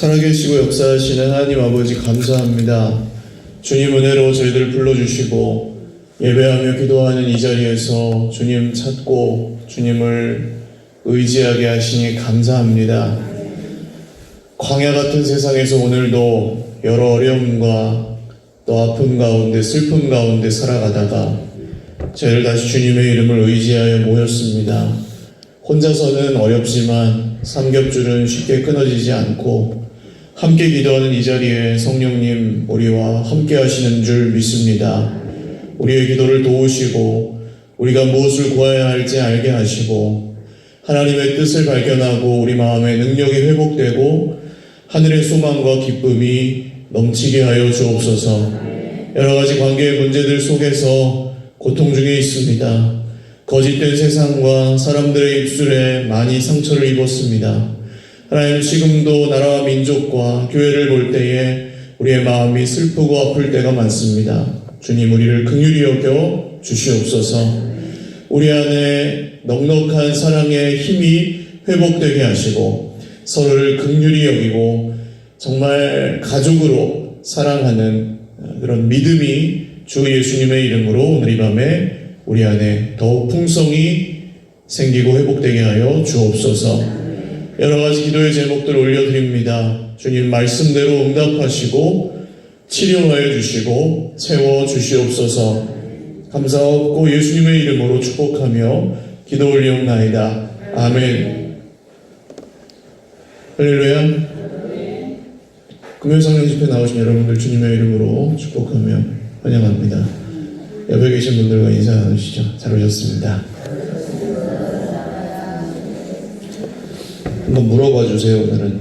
살아계시고 역사하시는 하나님 아버지 감사합니다. 주님 은혜로 저희들을 불러주시고 예배하며 기도하는 이 자리에서 주님 찾고 주님을 의지하게 하시니 감사합니다. 광야 같은 세상에서 오늘도 여러 어려움과 또 아픔 가운데 슬픔 가운데 살아가다가 저희를 다시 주님의 이름을 의지하여 모였습니다. 혼자서는 어렵지만 삼겹줄은 쉽게 끊어지지 않고 함께 기도하는 이 자리에 성령님 우리와 함께 하시는 줄 믿습니다. 우리의 기도를 도우시고 우리가 무엇을 구해야 할지 알게 하시고 하나님의 뜻을 발견하고 우리 마음의 능력이 회복되고 하늘의 소망과 기쁨이 넘치게 하여 주옵소서. 여러 가지 관계의 문제들 속에서 고통 중에 있습니다. 거짓된 세상과 사람들의 입술에 많이 상처를 입었습니다. 하나님, 지금도 나라와 민족과 교회를 볼 때에 우리의 마음이 슬프고 아플 때가 많습니다. 주님, 우리를 긍휼히 여겨 주시옵소서. 우리 안에 넉넉한 사랑의 힘이 회복되게 하시고 서로를 긍휼히 여기고 정말 가족으로 사랑하는 그런 믿음이 주 예수님의 이름으로 오늘 이 밤에 우리 안에 더욱 풍성이 생기고 회복되게 하여 주옵소서. 여러 가지 기도의 제목들을 올려드립니다. 주님 말씀대로 응답하시고 치료하여 주시고 채워 주시옵소서. 감사하고 예수님의 이름으로 축복하며 기도 올리옵나이다. 아멘. 할렐루야. 금요일 성령 집회 나오신 여러분들 주님의 이름으로 축복하며 환영합니다. 옆에 계신 분들과 인사 나누시죠. 잘 오셨습니다. 한번 물어봐 주세요. 오늘은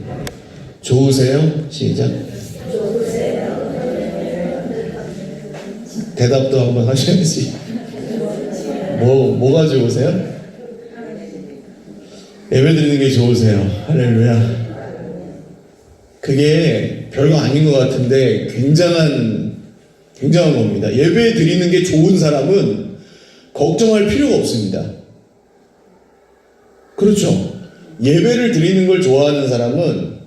좋으세요? 시작. 대답도 한번 하셔야지. 뭐가 좋으세요? 예배 드리는 게 좋으세요. 할렐루야. 그게 별거 아닌 것 같은데 굉장한 겁니다. 예배 드리는 게 좋은 사람은 걱정할 필요가 없습니다. 그렇죠? 예배를 드리는 걸 좋아하는 사람은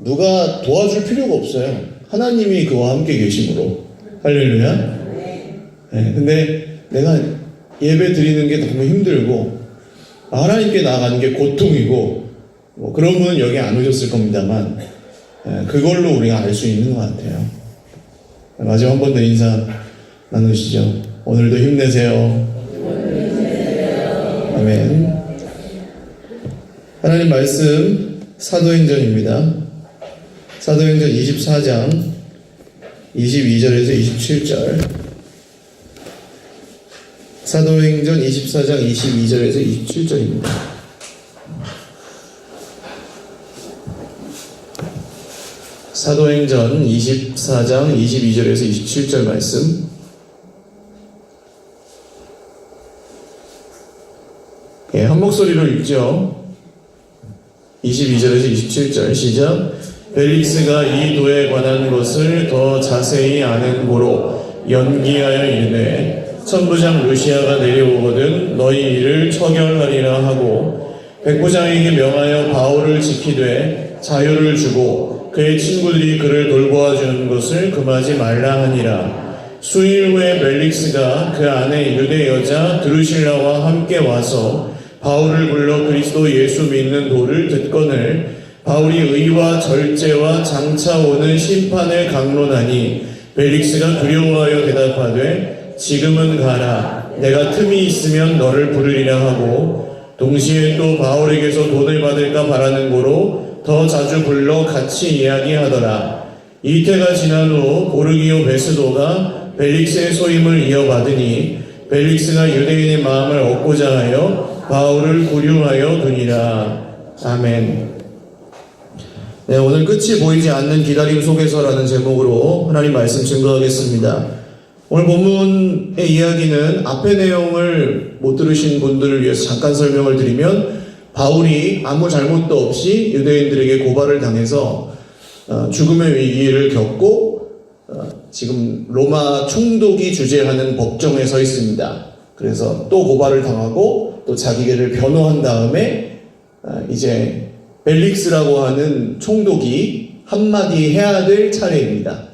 누가 도와줄 필요가 없어요. 하나님이 그와 함께 계심으로. 할렐루야. 네, 근데 내가 예배 드리는 게 너무 힘들고 하나님께 나아가는 게 고통이고 그런 분은 여기 안 오셨을 겁니다만 그걸로 우리가 알 수 있는 것 같아요. 마지막 한 번 더 인사 나누시죠. 오늘도 힘내세요. 아멘. 하나님 말씀 사도행전입니다. 사도행전 24장 22절에서 27절. 사도행전 24장 22절에서 27절입니다. 사도행전 24장 22절에서 27절 말씀. 예, 한 목소리로 읽죠. 22절에서 27절 시작. 벨릭스가 이 도에 관한 것을 더 자세히 아는 고로 연기하여 이르되 천부장 루시아가 내려오거든 너희 일을 처결하리라 하고 백부장에게 명하여 바울을 지키되 자유를 주고 그의 친구들이 그를 돌보아 주는 것을 금하지 말라 하니라. 수일 후에 벨릭스가 그 안에 유대 여자 드루실라와 함께 와서 바울을 불러 그리스도 예수 믿는 도를 듣거늘 바울이 의와 절제와 장차 오는 심판을 강론하니 벨릭스가 두려워하여 대답하되 지금은 가라. 내가 틈이 있으면 너를 부르리라 하고 동시에 또 바울에게서 돈을 받을까 바라는 고로 더 자주 불러 같이 이야기하더라. 이태가 지난 후 고르기오 베스도가 벨릭스의 소임을 이어받으니 벨릭스가 유대인의 마음을 얻고자 하여 바울을 구류하여 두니라. 아멘. 네, 오늘 끝이 보이지 않는 기다림 속에서라는 제목으로 하나님 말씀 증거하겠습니다. 오늘 본문의 이야기는 앞의 내용을 못 들으신 분들을 위해서 잠깐 설명을 드리면 바울이 아무 잘못도 없이 유대인들에게 고발을 당해서 죽음의 위기를 겪고 지금 로마 총독이 주재하는 법정에 서 있습니다. 그래서 또 고발을 당하고 또 자기를 변호한 다음에 이제 벨릭스라고 하는 총독이 한마디 해야 될 차례입니다.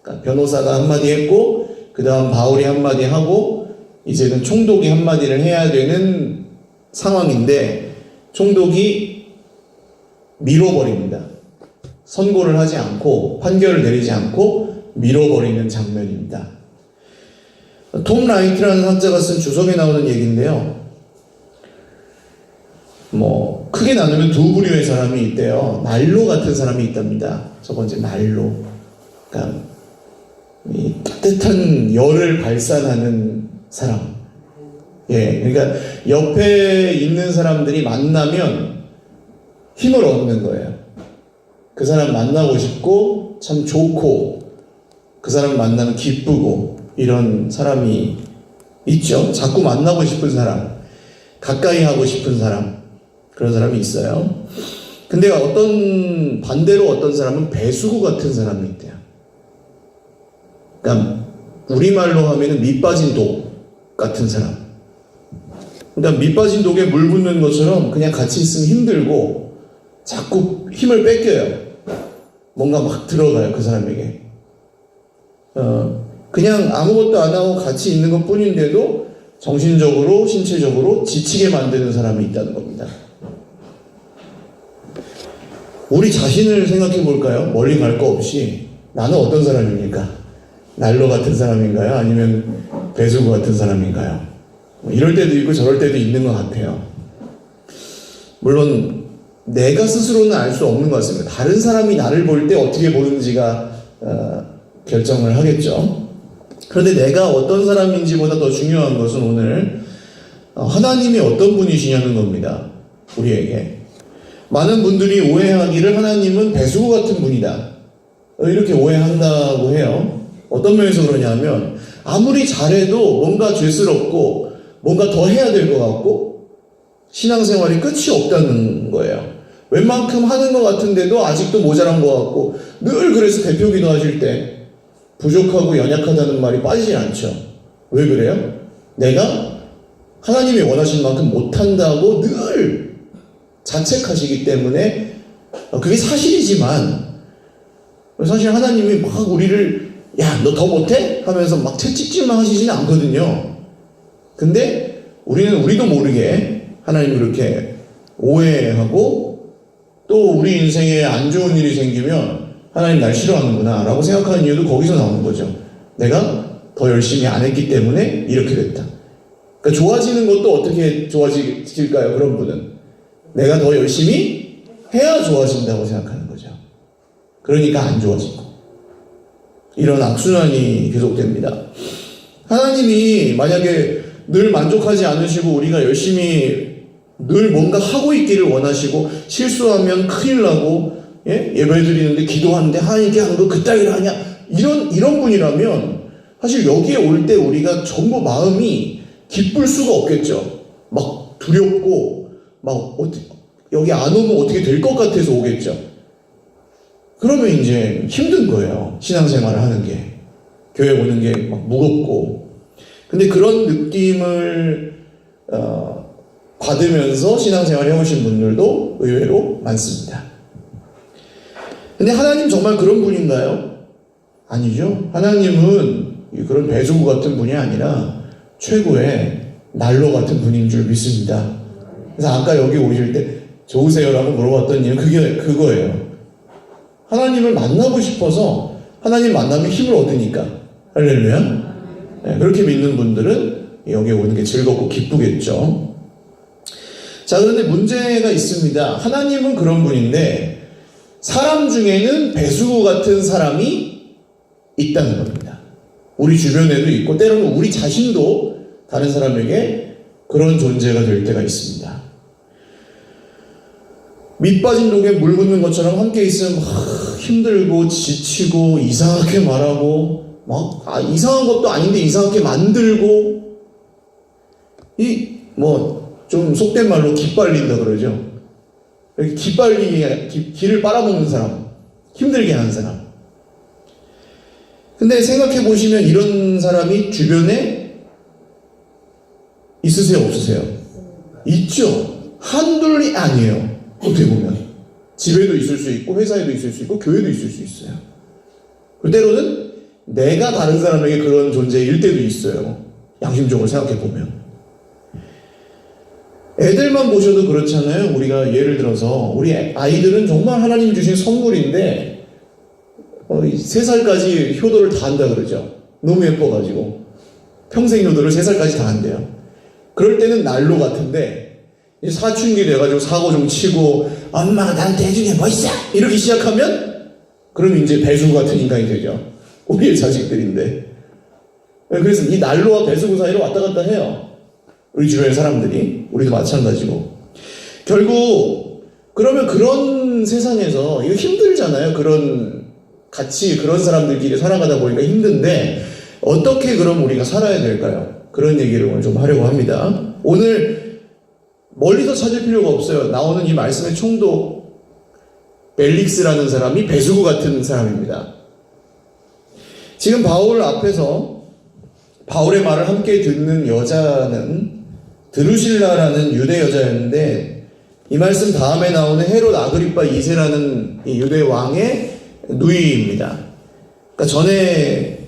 그러니까 변호사가 한마디 했고 그 다음 바울이 한마디 하고 이제는 총독이 한마디를 해야 되는 상황인데 총독이 미뤄버립니다. 선고를 하지 않고 판결을 내리지 않고 미뤄버리는 장면입니다. 톰 라이트라는 학자가 쓴 주석에 나오는 얘기인데요. 크게 나누면 두 부류의 사람이 있대요. 난로 같은 사람이 있답니다. 첫 번째 난로. 그러니까 이 따뜻한 열을 발산하는 사람. 그러니까 옆에 있는 사람들이 만나면 힘을 얻는 거예요. 그 사람 만나고 싶고 참 좋고 그 사람 만나면 기쁘고 이런 사람이 있죠. 자꾸 만나고 싶은 사람, 가까이 하고 싶은 사람, 그런 사람이 있어요. 근데 반대로 어떤 사람은 배수구 같은 사람이 있대요. 그러니까 우리말로 하면은 밑 빠진 독 같은 사람. 그러니까 밑 빠진 독에 물 붓는 것처럼 그냥 같이 있으면 힘들고 자꾸 힘을 뺏겨요. 뭔가 막 들어가요, 그 사람에게. 그냥 아무것도 안 하고 같이 있는 것 뿐인데도 정신적으로, 신체적으로 지치게 만드는 사람이 있다는 겁니다. 우리 자신을 생각해 볼까요? 멀리 갈 거 없이 나는 어떤 사람입니까? 난로 같은 사람인가요? 아니면 배수구 같은 사람인가요? 이럴 때도 있고 저럴 때도 있는 것 같아요. 물론 내가 스스로는 알 수 없는 것 같습니다. 다른 사람이 나를 볼 때 어떻게 보는지가 결정을 하겠죠. 그런데 내가 어떤 사람인지보다 더 중요한 것은 오늘 하나님이 어떤 분이시냐는 겁니다. 우리에게. 많은 분들이 오해하기를 하나님은 배수구 같은 분이다, 이렇게 오해한다고 해요. 어떤 면에서 그러냐면 아무리 잘해도 뭔가 죄스럽고 뭔가 더 해야 될 것 같고 신앙생활이 끝이 없다는 거예요. 웬만큼 하는 것 같은데도 아직도 모자란 것 같고 늘 그래서 대표 기도하실 때 부족하고 연약하다는 말이 빠지지 않죠. 왜 그래요? 내가 하나님이 원하신 만큼 못한다고 늘 자책하시기 때문에 그게 사실이지만 사실 하나님이 막 우리를 야, 너 더 못해? 하면서 막 채찍질만 하시지는 않거든요. 근데 우리도 모르게 하나님을 그렇게 오해하고 또 우리 인생에 안 좋은 일이 생기면 하나님 날 싫어하는구나 라고 생각하는 이유도 거기서 나오는 거죠. 내가 더 열심히 안 했기 때문에 이렇게 됐다. 그러니까 좋아지는 것도 어떻게 좋아질까요? 그런 분은 내가 더 열심히 해야 좋아진다고 생각하는 거죠. 그러니까 안 좋아지고 이런 악순환이 계속됩니다. 하나님이 만약에 늘 만족하지 않으시고 우리가 열심히 늘 뭔가 하고 있기를 원하시고 실수하면 큰일 나고 예배 드리는데 기도하는데 이게 하는 거 그따위로 하냐 이런 분이라면 사실 여기에 올 때 우리가 전부 마음이 기쁠 수가 없겠죠. 막 두렵고 막 여기 안 오면 어떻게 될 것 같아서 오겠죠. 그러면 이제 힘든 거예요. 신앙생활을 하는 게. 교회 오는 게 막 무겁고. 근데 그런 느낌을 받으면서 신앙생활 해오신 분들도 의외로 많습니다. 근데 하나님 정말 그런 분인가요? 아니죠. 하나님은 그런 배수구 같은 분이 아니라 최고의 난로 같은 분인 줄 믿습니다. 그래서 아까 여기 오실 때 좋으세요? 라고 물어봤던 이유는 그거예요. 하나님을 만나고 싶어서 하나님 만나면 힘을 얻으니까. 할렐루야. 네, 그렇게 믿는 분들은 여기 오는 게 즐겁고 기쁘겠죠. 자, 그런데 문제가 있습니다. 하나님은 그런 분인데 사람 중에는 배수구 같은 사람이 있다는 겁니다. 우리 주변에도 있고 때로는 우리 자신도 다른 사람에게 그런 존재가 될 때가 있습니다. 밑 빠진 독에 물 붓는 것처럼 함께 있으면 힘들고 지치고 이상하게 말하고 이상한 것도 아닌데 이상하게 만들고 좀 속된 말로 기빨린다 그러죠. 기를 빨아먹는 사람, 힘들게 하는 사람. 근데 생각해 보시면 이런 사람이 주변에 있으세요, 없으세요? 있죠. 한둘이 아니에요. 어떻게 보면 집에도 있을 수 있고 회사에도 있을 수 있고 교회도 있을 수 있어요. 때로는 내가 다른 사람에게 그런 존재일 때도 있어요. 양심적으로 생각해 보면. 애들만 보셔도 그렇잖아요. 우리가 예를 들어서 우리 아이들은 정말 하나님이 주신 선물인데 3살까지 효도를 다 한다 그러죠. 너무 예뻐가지고 평생 효도를 3살까지 다 한대요. 그럴 때는 난로 같은데 사춘기 돼가지고 사고 좀 치고 엄마가 나한테 해준 게 뭐 있어? 이렇게 시작하면 그럼 이제 배수 같은 인간이 되죠. 우리의 자식들인데. 그래서 이 난로와 배수구 사이로 왔다 갔다 해요. 우리 주변의 사람들이. 우리도 마찬가지고. 결국 그러면 그런 세상에서 이거 힘들잖아요. 같이 그런 사람들끼리 살아가다 보니까 힘든데 어떻게 그럼 우리가 살아야 될까요? 그런 얘기를 오늘 좀 하려고 합니다. 오늘 멀리서 찾을 필요가 없어요. 나오는 이 말씀의 총독 벨릭스라는 사람이 배수구 같은 사람입니다. 지금 바울 앞에서 바울의 말을 함께 듣는 여자는 드루실라라는 유대 여자였는데 이 말씀 다음에 나오는 헤롯 아그리파 2세라는 이 유대 왕의 누이입니다. 그러니까 전에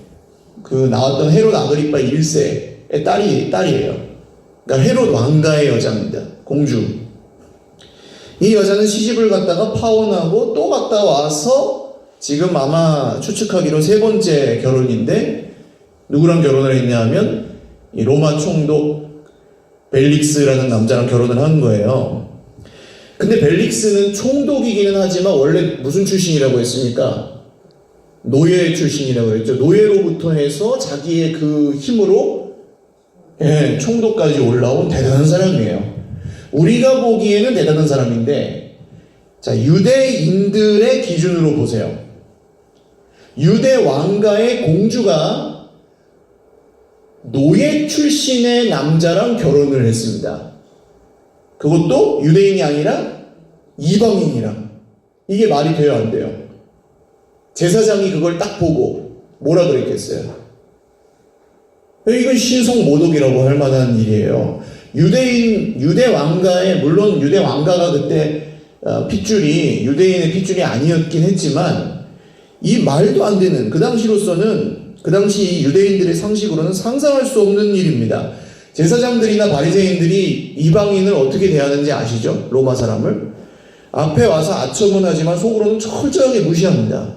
나왔던 헤롯 아그리파 1세의 딸이에요. 그러니까 헤롯 왕가의 여자입니다. 공주. 이 여자는 시집을 갔다가 파혼하고 또 갔다 와서 지금 아마 추측하기로 3번째 결혼인데 누구랑 결혼을 했냐 하면 이 로마 총독 벨릭스라는 남자랑 결혼을 한 거예요. 근데 벨릭스는 총독이기는 하지만 원래 무슨 출신이라고 했습니까? 노예 출신이라고 했죠. 노예로부터 해서 자기의 그 힘으로 총독까지 올라온 대단한 사람이에요. 우리가 보기에는 대단한 사람인데 자, 유대인들의 기준으로 보세요. 유대 왕가의 공주가 노예 출신의 남자랑 결혼을 했습니다. 그것도 유대인이 아니라 이방인이랑. 이게 말이 돼요, 안 돼요? 제사장이 그걸 딱 보고 뭐라 그랬겠어요? 이건 신성모독이라고 할 만한 일이에요. 유대 왕가의, 물론 유대 왕가가 그때 핏줄이 유대인의 핏줄이 아니었긴 했지만 이 말도 안 되는, 그 당시로서는, 그 당시 유대인들의 상식으로는 상상할 수 없는 일입니다. 제사장들이나 바리새인들이 이방인을 어떻게 대하는지 아시죠? 로마 사람을. 앞에 와서 아첨은 하지만 속으로는 철저하게 무시합니다.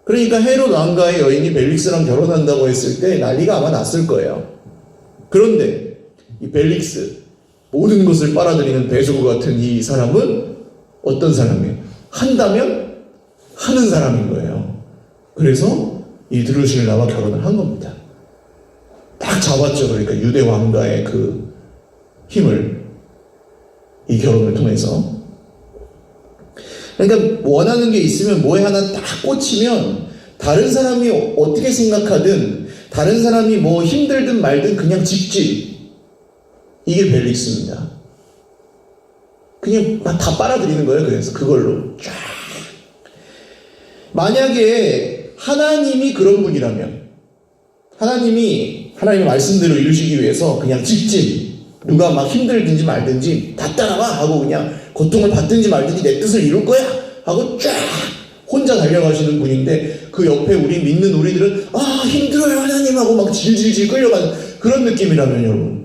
그러니까 헤롯 왕가의 여인이 벨릭스랑 결혼한다고 했을 때 난리가 아마 났을 거예요. 그런데 이 벨릭스, 모든 것을 빨아들이는 배수구 같은 이 사람은 어떤 사람이에요? 한다면 하는 사람인 거예요. 그래서 이 드루실라와 결혼을 한 겁니다. 딱 잡았죠. 그러니까 유대 왕가의 그 힘을 이 결혼을 통해서. 그러니까 원하는 게 있으면 뭐에 하나 딱 꽂히면 다른 사람이 어떻게 생각하든 다른 사람이 뭐 힘들든 말든 그냥 직지. 이게 벨릭스입니다. 그냥 막 다 빨아들이는 거예요. 그래서 그걸로 쫙. 만약에 하나님이 그런 분이라면 하나님의 말씀대로 이루시기 위해서 그냥 직진, 누가 막 힘들든지 말든지 다 따라와 하고 그냥 고통을 받든지 말든지 내 뜻을 이룰 거야 하고 쫙 혼자 달려가시는 분인데 그 옆에 믿는 우리들은 힘들어요 하나님 하고 막 질질질 끌려가는 그런 느낌이라면 여러분,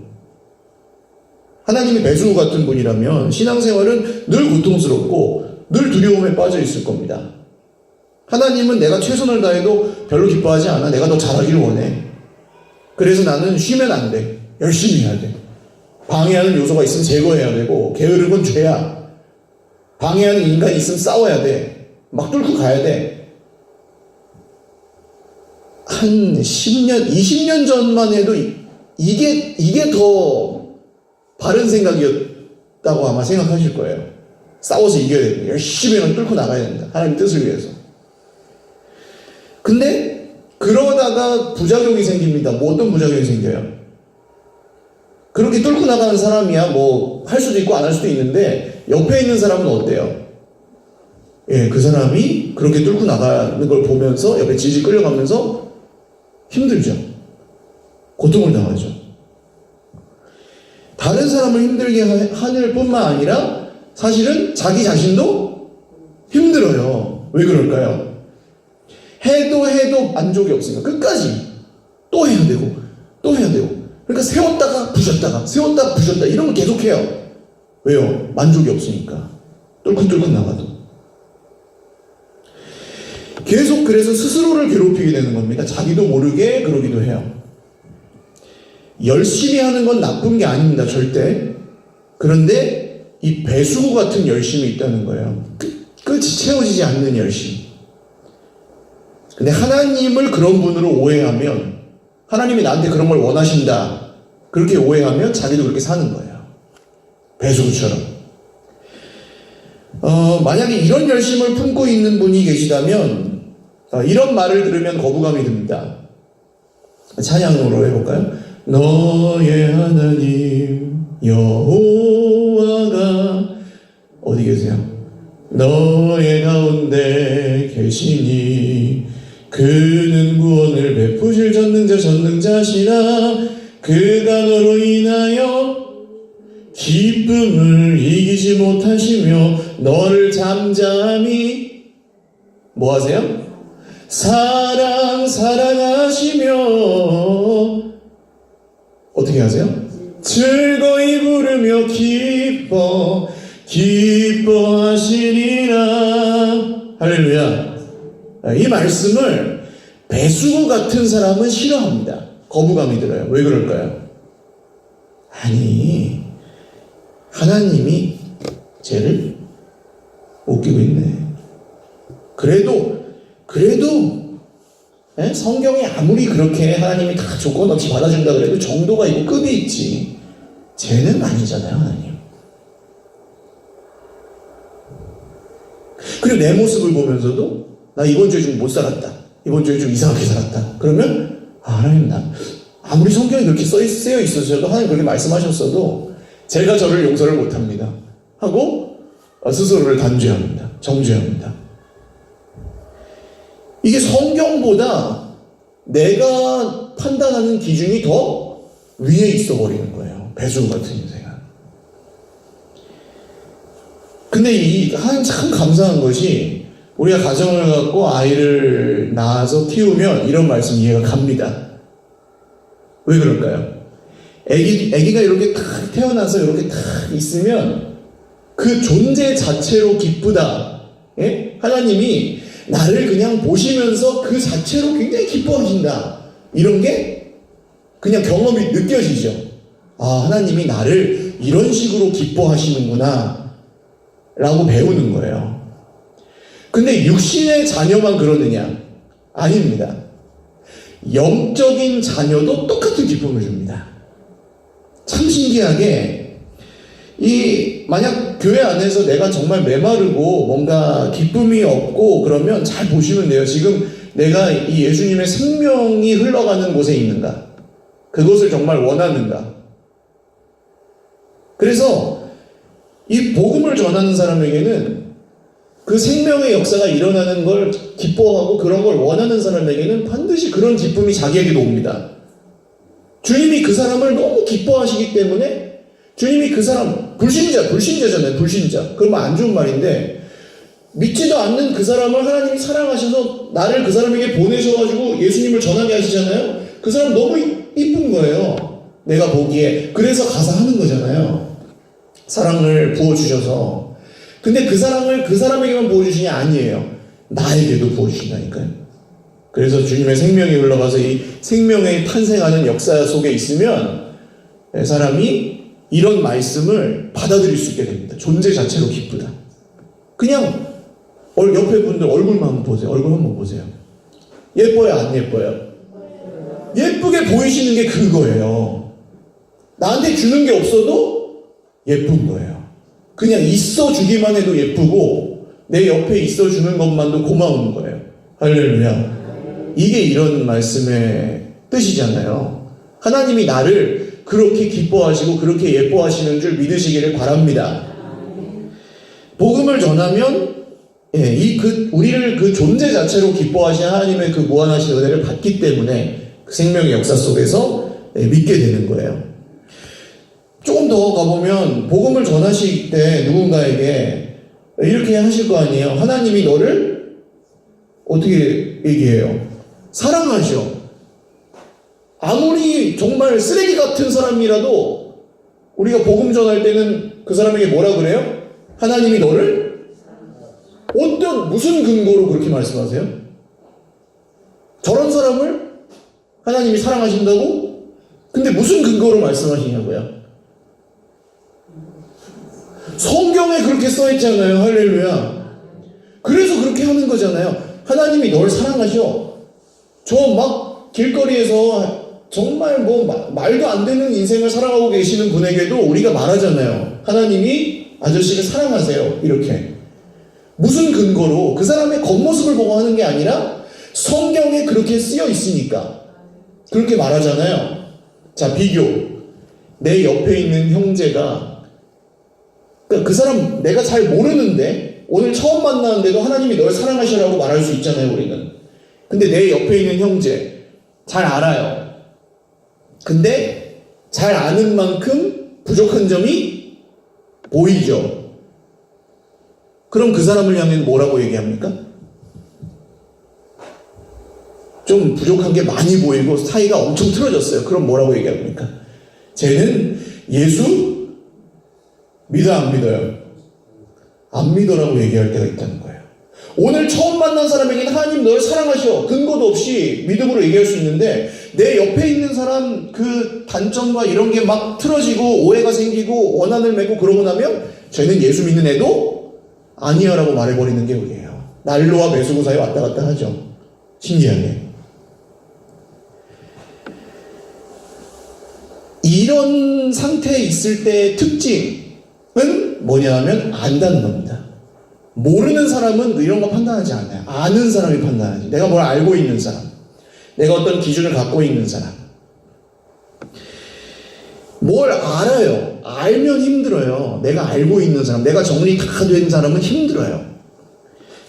하나님이 배수구 같은 분이라면 신앙생활은 늘 고통스럽고 늘 두려움에 빠져 있을 겁니다. 하나님은 내가 최선을 다해도 별로 기뻐하지 않아. 내가 더 잘하기를 원해. 그래서 나는 쉬면 안 돼. 열심히 해야 돼. 방해하는 요소가 있으면 제거해야 되고, 게으른 건 죄야. 방해하는 인간이 있으면 싸워야 돼. 막 뚫고 가야 돼. 한 10년, 20년 전만 해도 이게 더 바른 생각이었다고 아마 생각하실 거예요. 싸워서 이겨야 된다. 열심히 뚫고 나가야 된다. 하나님 뜻을 위해서. 근데 그러다가 부작용이 생깁니다. 뭐 어떤 부작용이 생겨요? 그렇게 뚫고 나가는 사람이야 뭐 할 수도 있고 안 할 수도 있는데 옆에 있는 사람은 어때요? 그 사람이 그렇게 뚫고 나가는 걸 보면서 옆에 질질 끌려가면서 힘들죠. 고통을 당하죠. 다른 사람을 힘들게 하는 뿐만 아니라 사실은 자기 자신도 힘들어요. 왜 그럴까요? 해도 만족이 없으니까 끝까지 또 해야 되고 또 해야 되고, 그러니까 세웠다가 부셨다 이런 걸 계속해요. 왜요? 만족이 없으니까. 뚫긋뚫긋 나가도 계속, 그래서 스스로를 괴롭히게 되는 겁니다. 자기도 모르게 그러기도 해요. 열심히 하는 건 나쁜 게 아닙니다, 절대. 그런데 이 배수구 같은 열심이 있다는 거예요. 끝이 채워지지 않는 열심. 근데 하나님을 그런 분으로 오해하면, 하나님이 나한테 그런 걸 원하신다, 그렇게 오해하면 자기도 그렇게 사는 거예요. 배수구처럼. 만약에 이런 열심을 품고 있는 분이 계시다면 이런 말을 들으면 거부감이 듭니다. 찬양으로 해볼까요? 너의 하나님 여호와가 어디 계세요? 너의 가운데 계시니 그는 구원을 베푸실 전능자시라. 그가 너로 인하여 기쁨을 이기지 못하시며 너를 잠잠히 뭐 하세요? 사랑하시며 어떻게 하세요? 즐거이 부르며 기뻐하시리라. 할렐루야. 이 말씀을 배수구 같은 사람은 싫어합니다. 거부감이 들어요. 왜 그럴까요? 아니, 하나님이 쟤를 웃기고 있네. 그래도 성경이 아무리 그렇게 하나님이 다 조건 없이 받아준다 그래도 정도가 있고 급이 있지. 쟤는 아니잖아요, 하나님. 그리고 내 모습을 보면서도 나 이번 주에 좀 못 살았다, 이번 주에 좀 이상하게 살았다. 그러면 하나님, 나 아무리 성경이 그렇게 쓰여 있어도 하나님 그렇게 말씀하셨어도 제가 저를 용서를 못합니다 하고 스스로를 단죄합니다. 정죄합니다. 이게 성경보다 내가 판단하는 기준이 더 위에 있어 버리는 거예요. 배수구 같은 인생은. 근데 하나님 참 감사한 것이, 우리가 가정을 갖고 아이를 낳아서 키우면 이런 말씀 이해가 갑니다. 왜 그럴까요? 아기가 이렇게 탁 태어나서 이렇게 탁 있으면 그 존재 자체로 기쁘다. 예? 하나님이 나를 그냥 보시면서 그 자체로 굉장히 기뻐하신다. 이런 게 그냥 경험이 느껴지죠. 아, 하나님이 나를 이런 식으로 기뻐하시는구나 라고 배우는 거예요. 근데 육신의 자녀만 그러느냐? 아닙니다. 영적인 자녀도 똑같은 기쁨을 줍니다. 참 신기하게, 만약 교회 안에서 내가 정말 메마르고 뭔가 기쁨이 없고 그러면 잘 보시면 돼요. 지금 내가 이 예수님의 생명이 흘러가는 곳에 있는가? 그것을 정말 원하는가? 그래서 이 복음을 전하는 사람에게는, 그 생명의 역사가 일어나는 걸 기뻐하고 그런 걸 원하는 사람에게는 반드시 그런 기쁨이 자기에게도 옵니다. 주님이 그 사람을 너무 기뻐하시기 때문에, 주님이 그 사람, 불신자잖아요. 불신자. 그러면 안 좋은 말인데, 믿지도 않는 그 사람을 하나님이 사랑하셔서 나를 그 사람에게 보내셔가지고 예수님을 전하게 하시잖아요. 그 사람 너무 이쁜 거예요, 내가 보기에. 그래서 가서 하는 거잖아요. 사랑을 부어주셔서. 근데 그 사랑을 그 사람에게만 부어주시니 아니에요. 나에게도 부어주신다니까요. 그래서 주님의 생명이 흘러가서 이 생명의 탄생하는 역사 속에 있으면 사람이 이런 말씀을 받아들일 수 있게 됩니다. 존재 자체로 기쁘다. 그냥 옆에 분들 얼굴만 한번 보세요. 얼굴 한번 보세요. 예뻐요, 안 예뻐요? 예쁘게 보이시는 게 그거예요. 나한테 주는 게 없어도 예쁜 거예요. 그냥 있어주기만 해도 예쁘고 내 옆에 있어주는 것만도 고마운 거예요. 할렐루야. 이게 이런 말씀의 뜻이잖아요. 하나님이 나를 그렇게 기뻐하시고 그렇게 예뻐하시는 줄 믿으시기를 바랍니다. 복음을 전하면 우리를 그 존재 자체로 기뻐하신 하나님의 그 무한하신 은혜를 받기 때문에 그 생명의 역사 속에서 믿게 되는 거예요. 조금 더 가보면 복음을 전하실 때 누군가에게 이렇게 하실 거 아니에요. 하나님이 너를 어떻게 얘기해요? 사랑하셔. 아무리 정말 쓰레기 같은 사람이라도 우리가 복음 전할 때는 그 사람에게 뭐라 그래요? 하나님이 너를 무슨 근거로 그렇게 말씀하세요? 저런 사람을 하나님이 사랑하신다고? 근데 무슨 근거로 말씀하시냐고요? 성경에 그렇게 써있잖아요. 할렐루야. 그래서 그렇게 하는 거잖아요. 하나님이 널 사랑하셔. 저 막 길거리에서 정말 말도 안 되는 인생을 살아가고 계시는 분에게도 우리가 말하잖아요. 하나님이 아저씨를 사랑하세요. 이렇게. 무슨 근거로? 그 사람의 겉모습을 보고 하는 게 아니라 성경에 그렇게 쓰여 있으니까 그렇게 말하잖아요. 자, 비교. 내 옆에 있는 형제가 그 사람 내가 잘 모르는데 오늘 처음 만나는데도 하나님이 널 사랑하시라고 말할 수 있잖아요. 우리는. 근데 내 옆에 있는 형제 잘 알아요. 근데 잘 아는 만큼 부족한 점이 보이죠. 그럼 그 사람을 향해 뭐라고 얘기합니까? 좀 부족한 게 많이 보이고 사이가 엄청 틀어졌어요. 그럼 뭐라고 얘기합니까? 쟤는 예수 믿어 안 믿어요? 안 믿어라고 얘기할 때가 있다는 거예요. 오늘 처음 만난 사람에게는 하나님 널 사랑하셔. 근거도 없이 믿음으로 얘기할 수 있는데 내 옆에 있는 사람 그 단점과 이런 게 막 틀어지고 오해가 생기고 원한을 맺고 그러고 나면 저희는 예수 믿는 애도 아니야 라고 말해버리는 게 우리예요. 난로와 메수고 사이 왔다 갔다 하죠. 신기하게. 이런 상태에 있을 때의 특징은 뭐냐면 안다는 겁니다. 모르는 사람은 이런 거 판단하지 않아요. 아는 사람이 판단하지. 내가 뭘 알고 있는 사람. 내가 어떤 기준을 갖고 있는 사람. 뭘 알아요. 알면 힘들어요. 내가 알고 있는 사람. 내가 정리 다 된 사람은 힘들어요.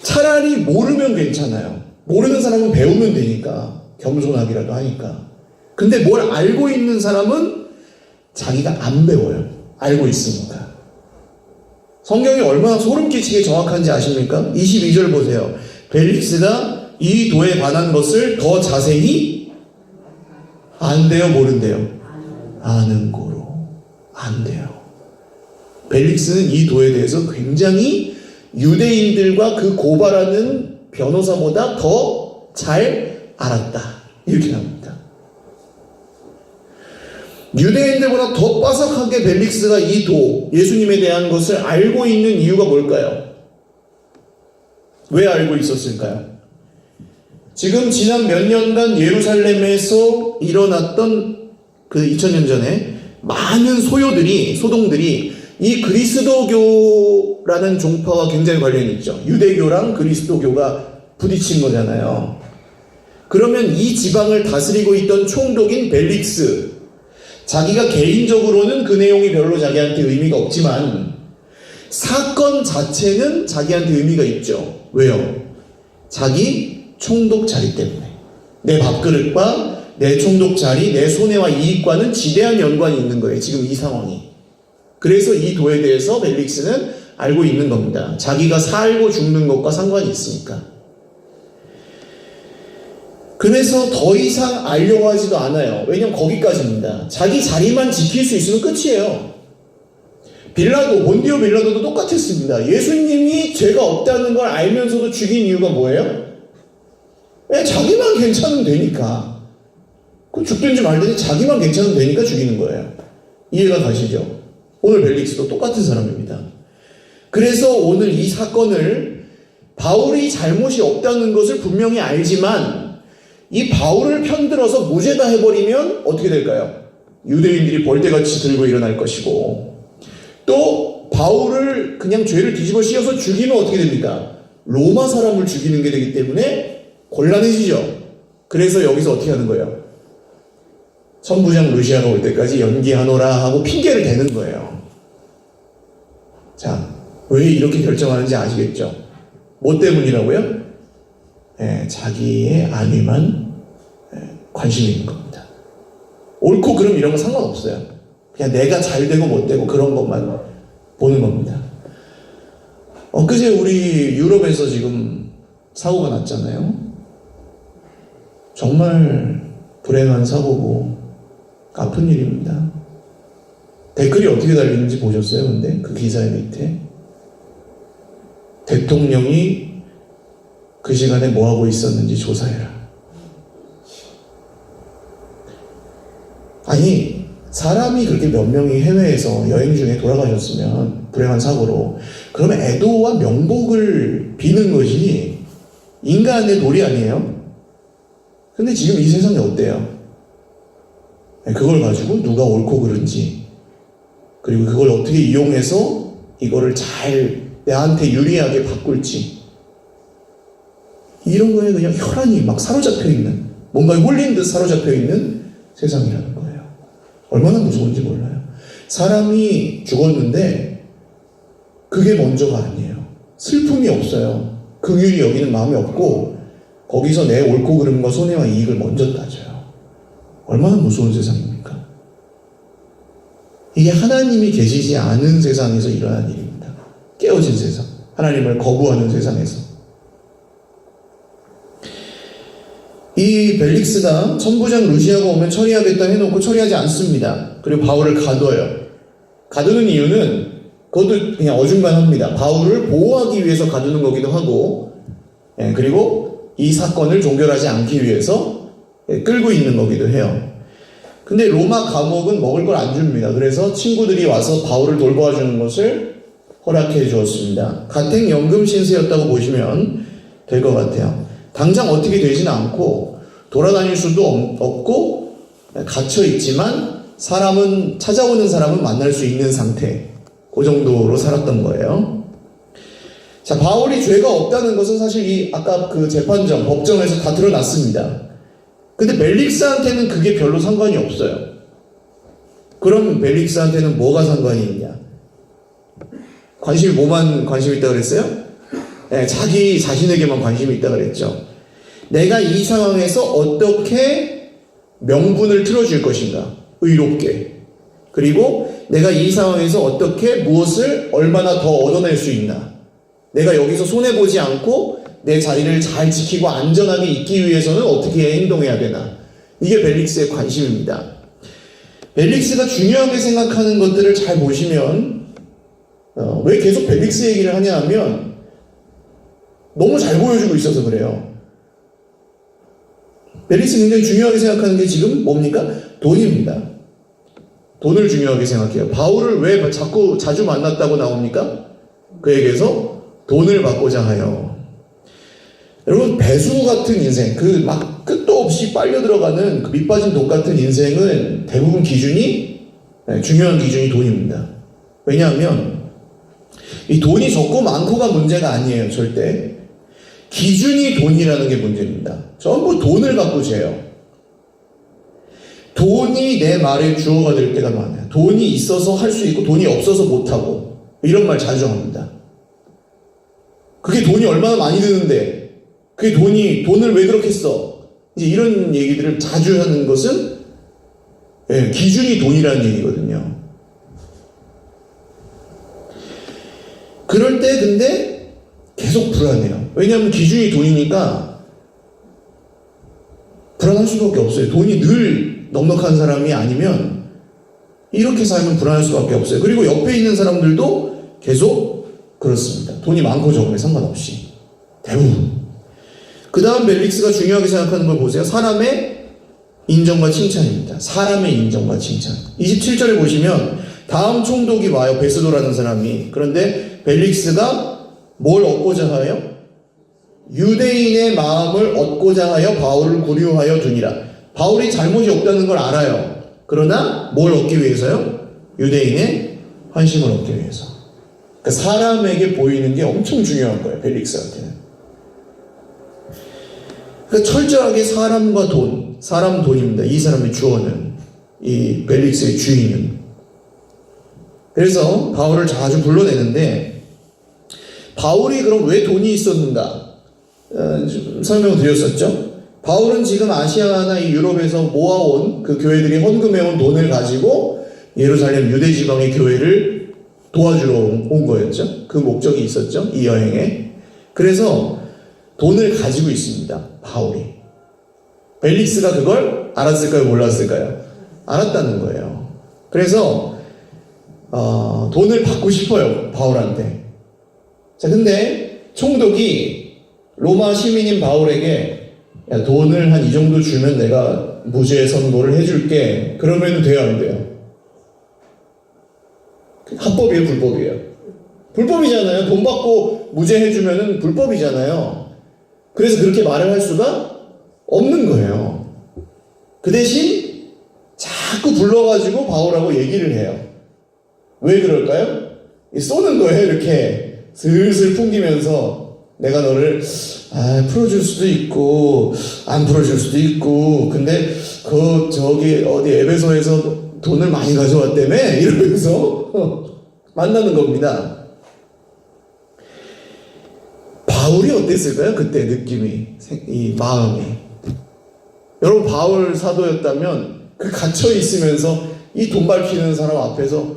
차라리 모르면 괜찮아요. 모르는 사람은 배우면 되니까. 겸손하기라도 하니까. 근데 뭘 알고 있는 사람은 자기가 안 배워요. 알고 있으니까. 성경이 얼마나 소름 끼치게 정확한지 아십니까? 22절 보세요. 벨릭스가 이 도에 관한 것을 더 자세히 안대요, 모른대요? 아는 고로. 안대요. 벨릭스는 이 도에 대해서 굉장히 유대인들과 그 고발하는 변호사보다 더 잘 알았다. 이렇게 나옵니다. 유대인들보다 더 빠삭하게 벨릭스가 이 도, 예수님에 대한 것을 알고 있는 이유가 뭘까요? 왜 알고 있었을까요? 지금 지난 몇 년간 예루살렘에서 일어났던 그 2000년 전에 많은 소동들이 이 그리스도교라는 종파와 굉장히 관련이 있죠. 유대교랑 그리스도교가 부딪힌 거잖아요. 그러면 이 지방을 다스리고 있던 총독인 벨릭스, 자기가 개인적으로는 그 내용이 별로 자기한테 의미가 없지만 사건 자체는 자기한테 의미가 있죠. 왜요? 자기 총독 자리 때문에. 내 밥그릇과 내 총독 자리, 내 손해와 이익과는 지대한 연관이 있는 거예요. 지금 이 상황이. 그래서 이 도에 대해서 벨릭스는 알고 있는 겁니다. 자기가 살고 죽는 것과 상관이 있으니까. 그래서 더 이상 알려고 하지도 않아요. 왜냐면 거기까지입니다. 자기 자리만 지킬 수 있으면 끝이에요. 본디오 빌라도도 똑같았습니다. 예수님이 죄가 없다는 걸 알면서도 죽인 이유가 뭐예요? 자기만 괜찮으면 되니까. 죽든지 말든지 자기만 괜찮으면 되니까 죽이는 거예요. 이해가 가시죠? 오늘 벨릭스도 똑같은 사람입니다. 그래서 오늘 이 사건을 바울이 잘못이 없다는 것을 분명히 알지만 이 바울을 편들어서 무죄다 해버리면 어떻게 될까요? 유대인들이 벌떼같이 들고 일어날 것이고, 또 바울을 그냥 죄를 뒤집어 씌워서 죽이면 어떻게 됩니까? 로마 사람을 죽이는 게 되기 때문에 곤란해지죠. 그래서 여기서 어떻게 하는 거예요? 천부장 루시아가 올 때까지 연기하노라 하고 핑계를 대는 거예요. 자, 왜 이렇게 결정하는지 아시겠죠? 뭐 때문이라고요? 자기의 안위만 관심이 있는 겁니다. 옳고 그름 이런 거 상관없어요. 그냥 내가 잘 되고 못 되고 그런 것만 보는 겁니다. 엊그제 우리 유럽에서 지금 사고가 났잖아요. 정말 불행한 사고고 아픈 일입니다. 댓글이 어떻게 달리는지 보셨어요? 근데 그 기사의 밑에 대통령이 그 시간에 뭐하고 있었는지 조사해라. 아니, 사람이 그렇게 몇 명이 해외에서 여행 중에 돌아가셨으면 불행한 사고로, 그러면 애도와 명복을 비는 것이 인간의 도리 아니에요? 근데 지금 이 세상이 어때요? 그걸 가지고 누가 옳고 그른지, 그리고 그걸 어떻게 이용해서 이거를 잘 나한테 유리하게 바꿀지, 이런 거에 그냥 혈안이 막 사로잡혀 있는, 뭔가에 홀린 듯 사로잡혀 있는 세상이라는 거예요. 얼마나 무서운지 몰라요. 사람이 죽었는데 그게 먼저가 아니에요. 슬픔이 없어요. 긍휼히 여기는 마음이 없고 거기서 내 옳고 그름과 손해와 이익을 먼저 따져요. 얼마나 무서운 세상입니까? 이게 하나님이 계시지 않은 세상에서 일어난 일입니다. 깨어진 세상, 하나님을 거부하는 세상에서. 이 벨릭스가 천부장 루시아가 오면 처리하겠다 해놓고 처리하지 않습니다. 그리고 바울을 가둬요. 가두는 이유는 그것도 그냥 어중간합니다. 바울을 보호하기 위해서 가두는 거기도 하고, 그리고 이 사건을 종결하지 않기 위해서 끌고 있는 거기도 해요. 근데 로마 감옥은 먹을 걸 안 줍니다. 그래서 친구들이 와서 바울을 돌보아주는 것을 허락해 주었습니다. 가택연금 신세였다고 보시면 될 것 같아요. 당장 어떻게 되지는 않고 돌아다닐 수도 없고 갇혀 있지만 찾아오는 사람은 만날 수 있는 상태, 그 정도로 살았던 거예요. 자, 바울이 죄가 없다는 것은 사실 아까 그 재판정, 법정에서 다 드러났습니다. 근데 벨릭스한테는 그게 별로 상관이 없어요. 그럼 벨릭스한테는 뭐가 상관이 있냐? 뭐만 관심이 있다 그랬어요? 네, 자기 자신에게만 관심이 있다 그랬죠. 내가 이 상황에서 어떻게 명분을 틀어줄 것인가, 의롭게. 그리고 내가 이 상황에서 어떻게 무엇을 얼마나 더 얻어낼 수 있나. 내가 여기서 손해보지 않고 내 자리를 잘 지키고 안전하게 있기 위해서는 어떻게 행동해야 되나. 이게 벨릭스의 관심입니다. 벨릭스가 중요하게 생각하는 것들을 잘 보시면 왜 계속 벨릭스 얘기를 하냐 하면 너무 잘 보여주고 있어서 그래요. 벨릭스 굉장히 중요하게 생각하는 게 지금 뭡니까? 돈입니다. 돈을 중요하게 생각해요. 바울을 왜 자주 만났다고 나옵니까? 그에게서 돈을 받고자 하여. 여러분, 배수 같은 인생, 막 끝도 없이 빨려 들어가는 그 밑빠진 독 같은 인생은 대부분 중요한 기준이 돈입니다. 왜냐하면 이 돈이 적고 많고가 문제가 아니에요, 절대. 기준이 돈이라는 게 문제입니다. 전부 돈을 갖고 재요. 돈이 내 말에 주어가 될 때가 많아요. 돈이 있어서 할 수 있고 돈이 없어서 못하고, 이런 말 자주 합니다. 그게 돈이 얼마나 많이 드는데 돈을 왜 그렇게 써? 이제 이런 얘기들을 자주 하는 것은 기준이 돈이라는 얘기거든요. 그럴 때 근데 계속 불안해요. 왜냐하면 기준이 돈이니까 불안할 수밖에 없어요. 돈이 늘 넉넉한 사람이 아니면 이렇게 살면 불안할 수밖에 없어요. 그리고 옆에 있는 사람들도 계속 그렇습니다. 돈이 많고 적음에 상관없이 대부분. 그 다음 벨릭스가 중요하게 생각하는 걸 보세요. 사람의 인정과 칭찬입니다. 사람의 인정과 칭찬. 27절에 보시면 다음 총독이 와요. 베스도라는 사람이. 그런데 벨릭스가 뭘 얻고자 하여? 유대인의 마음을 얻고자 하여 바울을 구류하여 두니라. 바울이 잘못이 없다는 걸 알아요. 그러나 뭘 얻기 위해서요? 유대인의 환심을 얻기 위해서. 그러니까 사람에게 보이는 게 엄청 중요한 거예요. 벨릭스한테는. 그러니까 철저하게 사람과 돈, 사람 돈입니다. 이 사람의 주어는, 이 벨릭스의 주인은. 그래서 바울을 자주 불러내는데, 바울이 그럼 왜 돈이 있었는가? 설명을 드렸었죠. 바울은 지금 아시아나 이 유럽에서 모아온 그 교회들이 헌금해온 돈을 가지고 예루살렘 유대 지방의 교회를 도와주러 온 거였죠. 그 목적이 있었죠. 이 여행에. 그래서 돈을 가지고 있습니다. 바울이. 벨릭스가 그걸 알았을까요? 몰랐을까요? 알았다는 거예요. 그래서 돈을 받고 싶어요. 바울한테. 자, 근데 총독이 로마 시민인 바울에게 야, 돈을 한 이 정도 주면 내가 무죄 선고를 해줄게. 그러면 돼요, 안 돼요? 합법이에요, 불법이에요? 불법이잖아요. 돈 받고 무죄 해주면은 불법이잖아요. 그래서 그렇게 말을 할 수가 없는 거예요. 그 대신 자꾸 불러가지고 바울하고 얘기를 해요. 왜 그럴까요? 쏘는 거예요. 이렇게 슬슬 풍기면서 내가 너를 풀어줄 수도 있고 안 풀어줄 수도 있고 근데 저기 어디 에베소에서 돈을 많이 가져왔다며 이러면서 만나는 겁니다. 바울이 어땠을까요? 그때 느낌이, 이 마음이. 여러분, 바울 사도였다면 그 갇혀 있으면서 이 돈 밝히는 사람 앞에서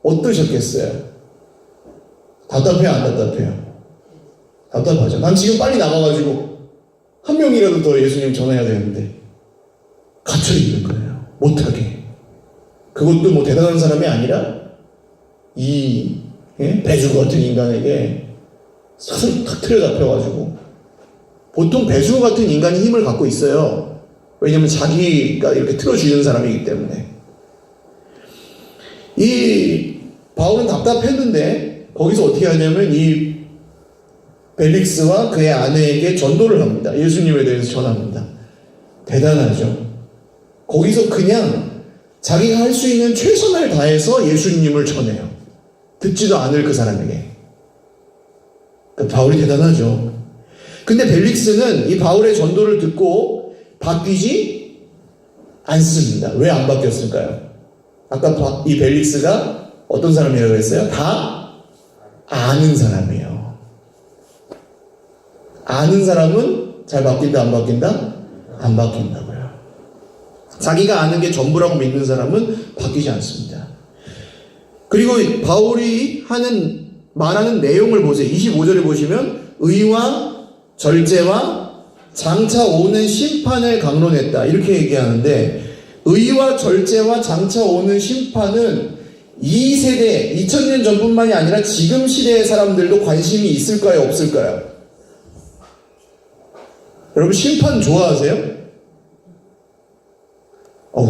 어떠셨겠어요? 답답해요, 안 답답해요? 답답하죠. 난 지금 빨리 나가가지고 한 명이라도 더 예수님 전해야 되는데 갇혀 있는 거예요. 못하게. 그것도 뭐 대단한 사람이 아니라 이 배주 같은 인간에게 탁 틀어잡혀가지고. 보통 배주 같은 인간이 힘을 갖고 있어요. 왜냐면 자기가 이렇게 틀어주는 사람이기 때문에. 이 바울은 답답했는데 거기서 어떻게 하냐면 이 벨릭스와 그의 아내에게 전도를 합니다. 예수님에 대해서 전합니다. 대단하죠. 거기서 그냥 자기가 할 수 있는 최선을 다해서 예수님을 전해요. 듣지도 않을 그 사람에게. 그러니까 바울이 대단하죠. 근데 벨릭스는 이 바울의 전도를 듣고 바뀌지 않습니다. 왜 안 바뀌었을까요? 아까 이 벨릭스가 어떤 사람이라고 했어요? 다 아는 사람이에요. 아는 사람은 잘 바뀐다, 안 바뀐다? 안 바뀐다고요. 자기가 아는 게 전부라고 믿는 사람은 바뀌지 않습니다. 그리고 바울이 말하는 내용을 보세요. 25절에 보시면 의와 절제와 장차 오는 심판을 강론했다. 이렇게 얘기하는데 의와 절제와 장차 오는 심판은 이 세대, 2000년 전뿐만이 아니라 지금 시대의 사람들도 관심이 있을까요? 없을까요? 여러분, 심판 좋아하세요?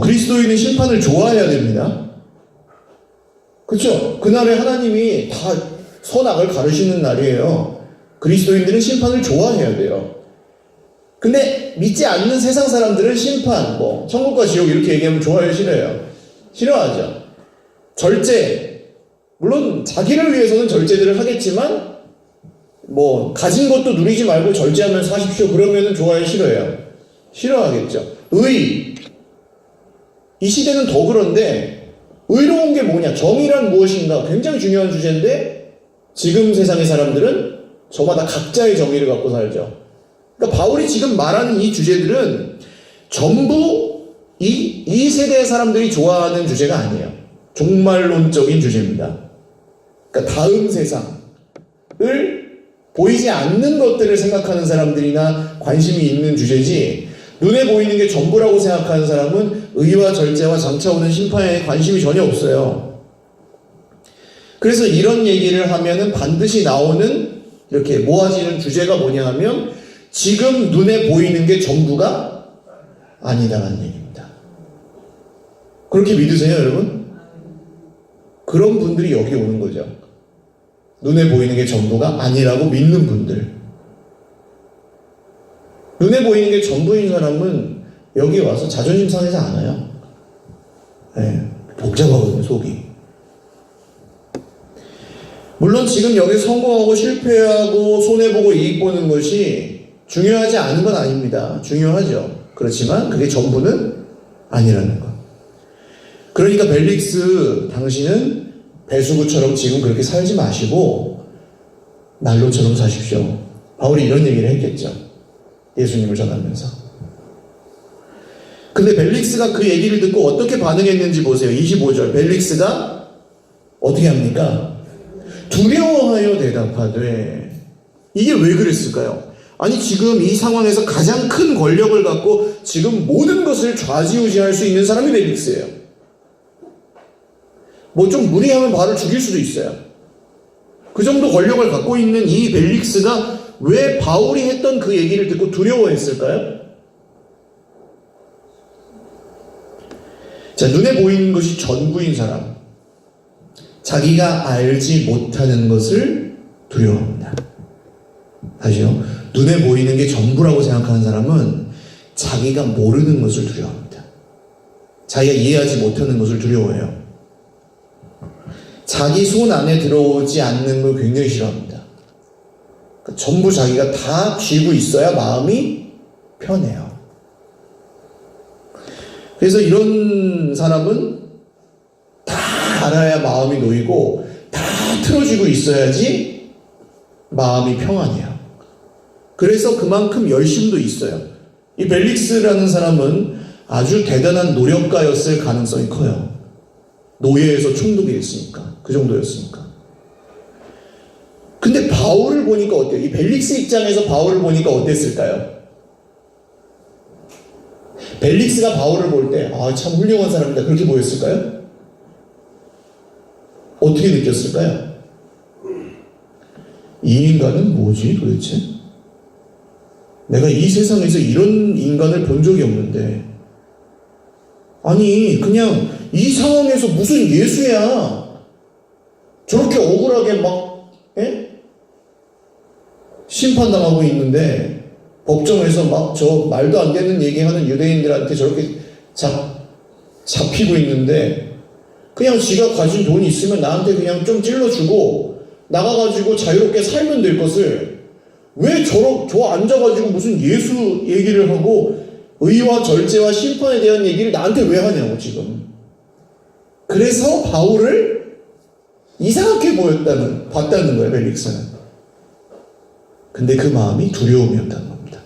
그리스도인은 심판을 좋아해야 됩니다. 그렇죠? 그날에 하나님이 다 선악을 가르시는 날이에요. 그리스도인들은 심판을 좋아해야 돼요. 근데 믿지 않는 세상 사람들은 심판, 천국과 지옥 이렇게 얘기하면 좋아해요, 싫어해요? 싫어하죠. 절제, 물론 자기를 위해서는 절제들을 하겠지만 가진 것도 누리지 말고 절제하면서 사십시오. 그러면은 좋아해요, 싫어해요? 싫어하겠죠. 의, 이 시대는 더 그런데 의로운 게 뭐냐? 정의란 무엇인가? 굉장히 중요한 주제인데 지금 세상의 사람들은 저마다 각자의 정의를 갖고 살죠. 그러니까 바울이 지금 말하는 이 주제들은 전부 이 세대의 사람들이 좋아하는 주제가 아니에요. 종말론적인 주제입니다. 그러니까 다음 세상을 보이지 않는 것들을 생각하는 사람들이나 관심이 있는 주제지, 눈에 보이는 게 전부라고 생각하는 사람은 의와 절제와 장차 오는 심판에 관심이 전혀 없어요. 그래서 이런 얘기를 하면은 반드시 나오는 이렇게 모아지는 주제가 뭐냐 하면 지금 눈에 보이는 게 전부가 아니다라는 얘기입니다. 그렇게 믿으세요, 여러분? 그런 분들이 여기 오는 거죠. 눈에 보이는 게 전부가 아니라고 믿는 분들. 눈에 보이는 게 전부인 사람은 여기 와서 자존심 상해서 안 와요. 네, 복잡하거든요, 속이. 물론 지금 여기 성공하고 실패하고 손해보고 이익 보는 것이 중요하지 않은 건 아닙니다. 중요하죠. 그렇지만 그게 전부는 아니라는 것. 그러니까 벨릭스, 당신은 배수구처럼 지금 그렇게 살지 마시고 난로처럼 사십시오. 바울이 이런 얘기를 했겠죠. 예수님을 전하면서. 근데 벨릭스가 그 얘기를 듣고 어떻게 반응했는지 보세요. 25절. 벨릭스가 어떻게 합니까? 두려워하여 대답하되. 이게 왜 그랬을까요? 아니 지금 이 상황에서 가장 큰 권력을 갖고 지금 모든 것을 좌지우지할 수 있는 사람이 벨릭스예요. 뭐 좀 무리하면 바로 죽일 수도 있어요. 그 정도 권력을 갖고 있는 이 벨릭스가 왜 바울이 했던 그 얘기를 듣고 두려워했을까요? 자, 눈에 보이는 것이 전부인 사람, 자기가 알지 못하는 것을 두려워합니다. 다시요. 눈에 보이는 게 전부라고 생각하는 사람은 자기가 모르는 것을 두려워합니다. 자기가 이해하지 못하는 것을 두려워해요. 자기 손 안에 들어오지 않는 걸 굉장히 싫어합니다. 그러니까 전부 자기가 다 쥐고 있어야 마음이 편해요. 그래서 이런 사람은 다 알아야 마음이 놓이고 다 틀어지고 있어야지 마음이 평안해요. 그래서 그만큼 열심도 있어요. 이 벨릭스라는 사람은 아주 대단한 노력가였을 가능성이 커요. 노예에서 총독이 됐으니까. 그 정도였으니까. 근데 바울을 보니까 어때요? 이 벨릭스 입장에서 바울을 보니까 어땠을까요? 벨릭스가 바울을 볼 때, 아, 참 훌륭한 사람이다. 그렇게 보였을까요? 어떻게 느꼈을까요? 이 인간은 뭐지 도대체? 내가 이 세상에서 이런 인간을 본 적이 없는데, 아니 그냥 이 상황에서 무슨 예수야? 저렇게 억울하게 막 심판당하고 있는데 법정에서 막 저 말도 안 되는 얘기하는 유대인들한테 저렇게 잡히고 있는데, 그냥 지가 가진 돈이 있으면 나한테 그냥 좀 찔러주고 나가가지고 자유롭게 살면 될 것을 왜 저 앉아가지고 무슨 예수 얘기를 하고 의와 절제와 심판에 대한 얘기를 나한테 왜 하냐고 지금. 그래서 바울을 이상하게 봤다는 거예요, 벨릭스는. 근데 그 마음이 두려움이었다는 겁니다.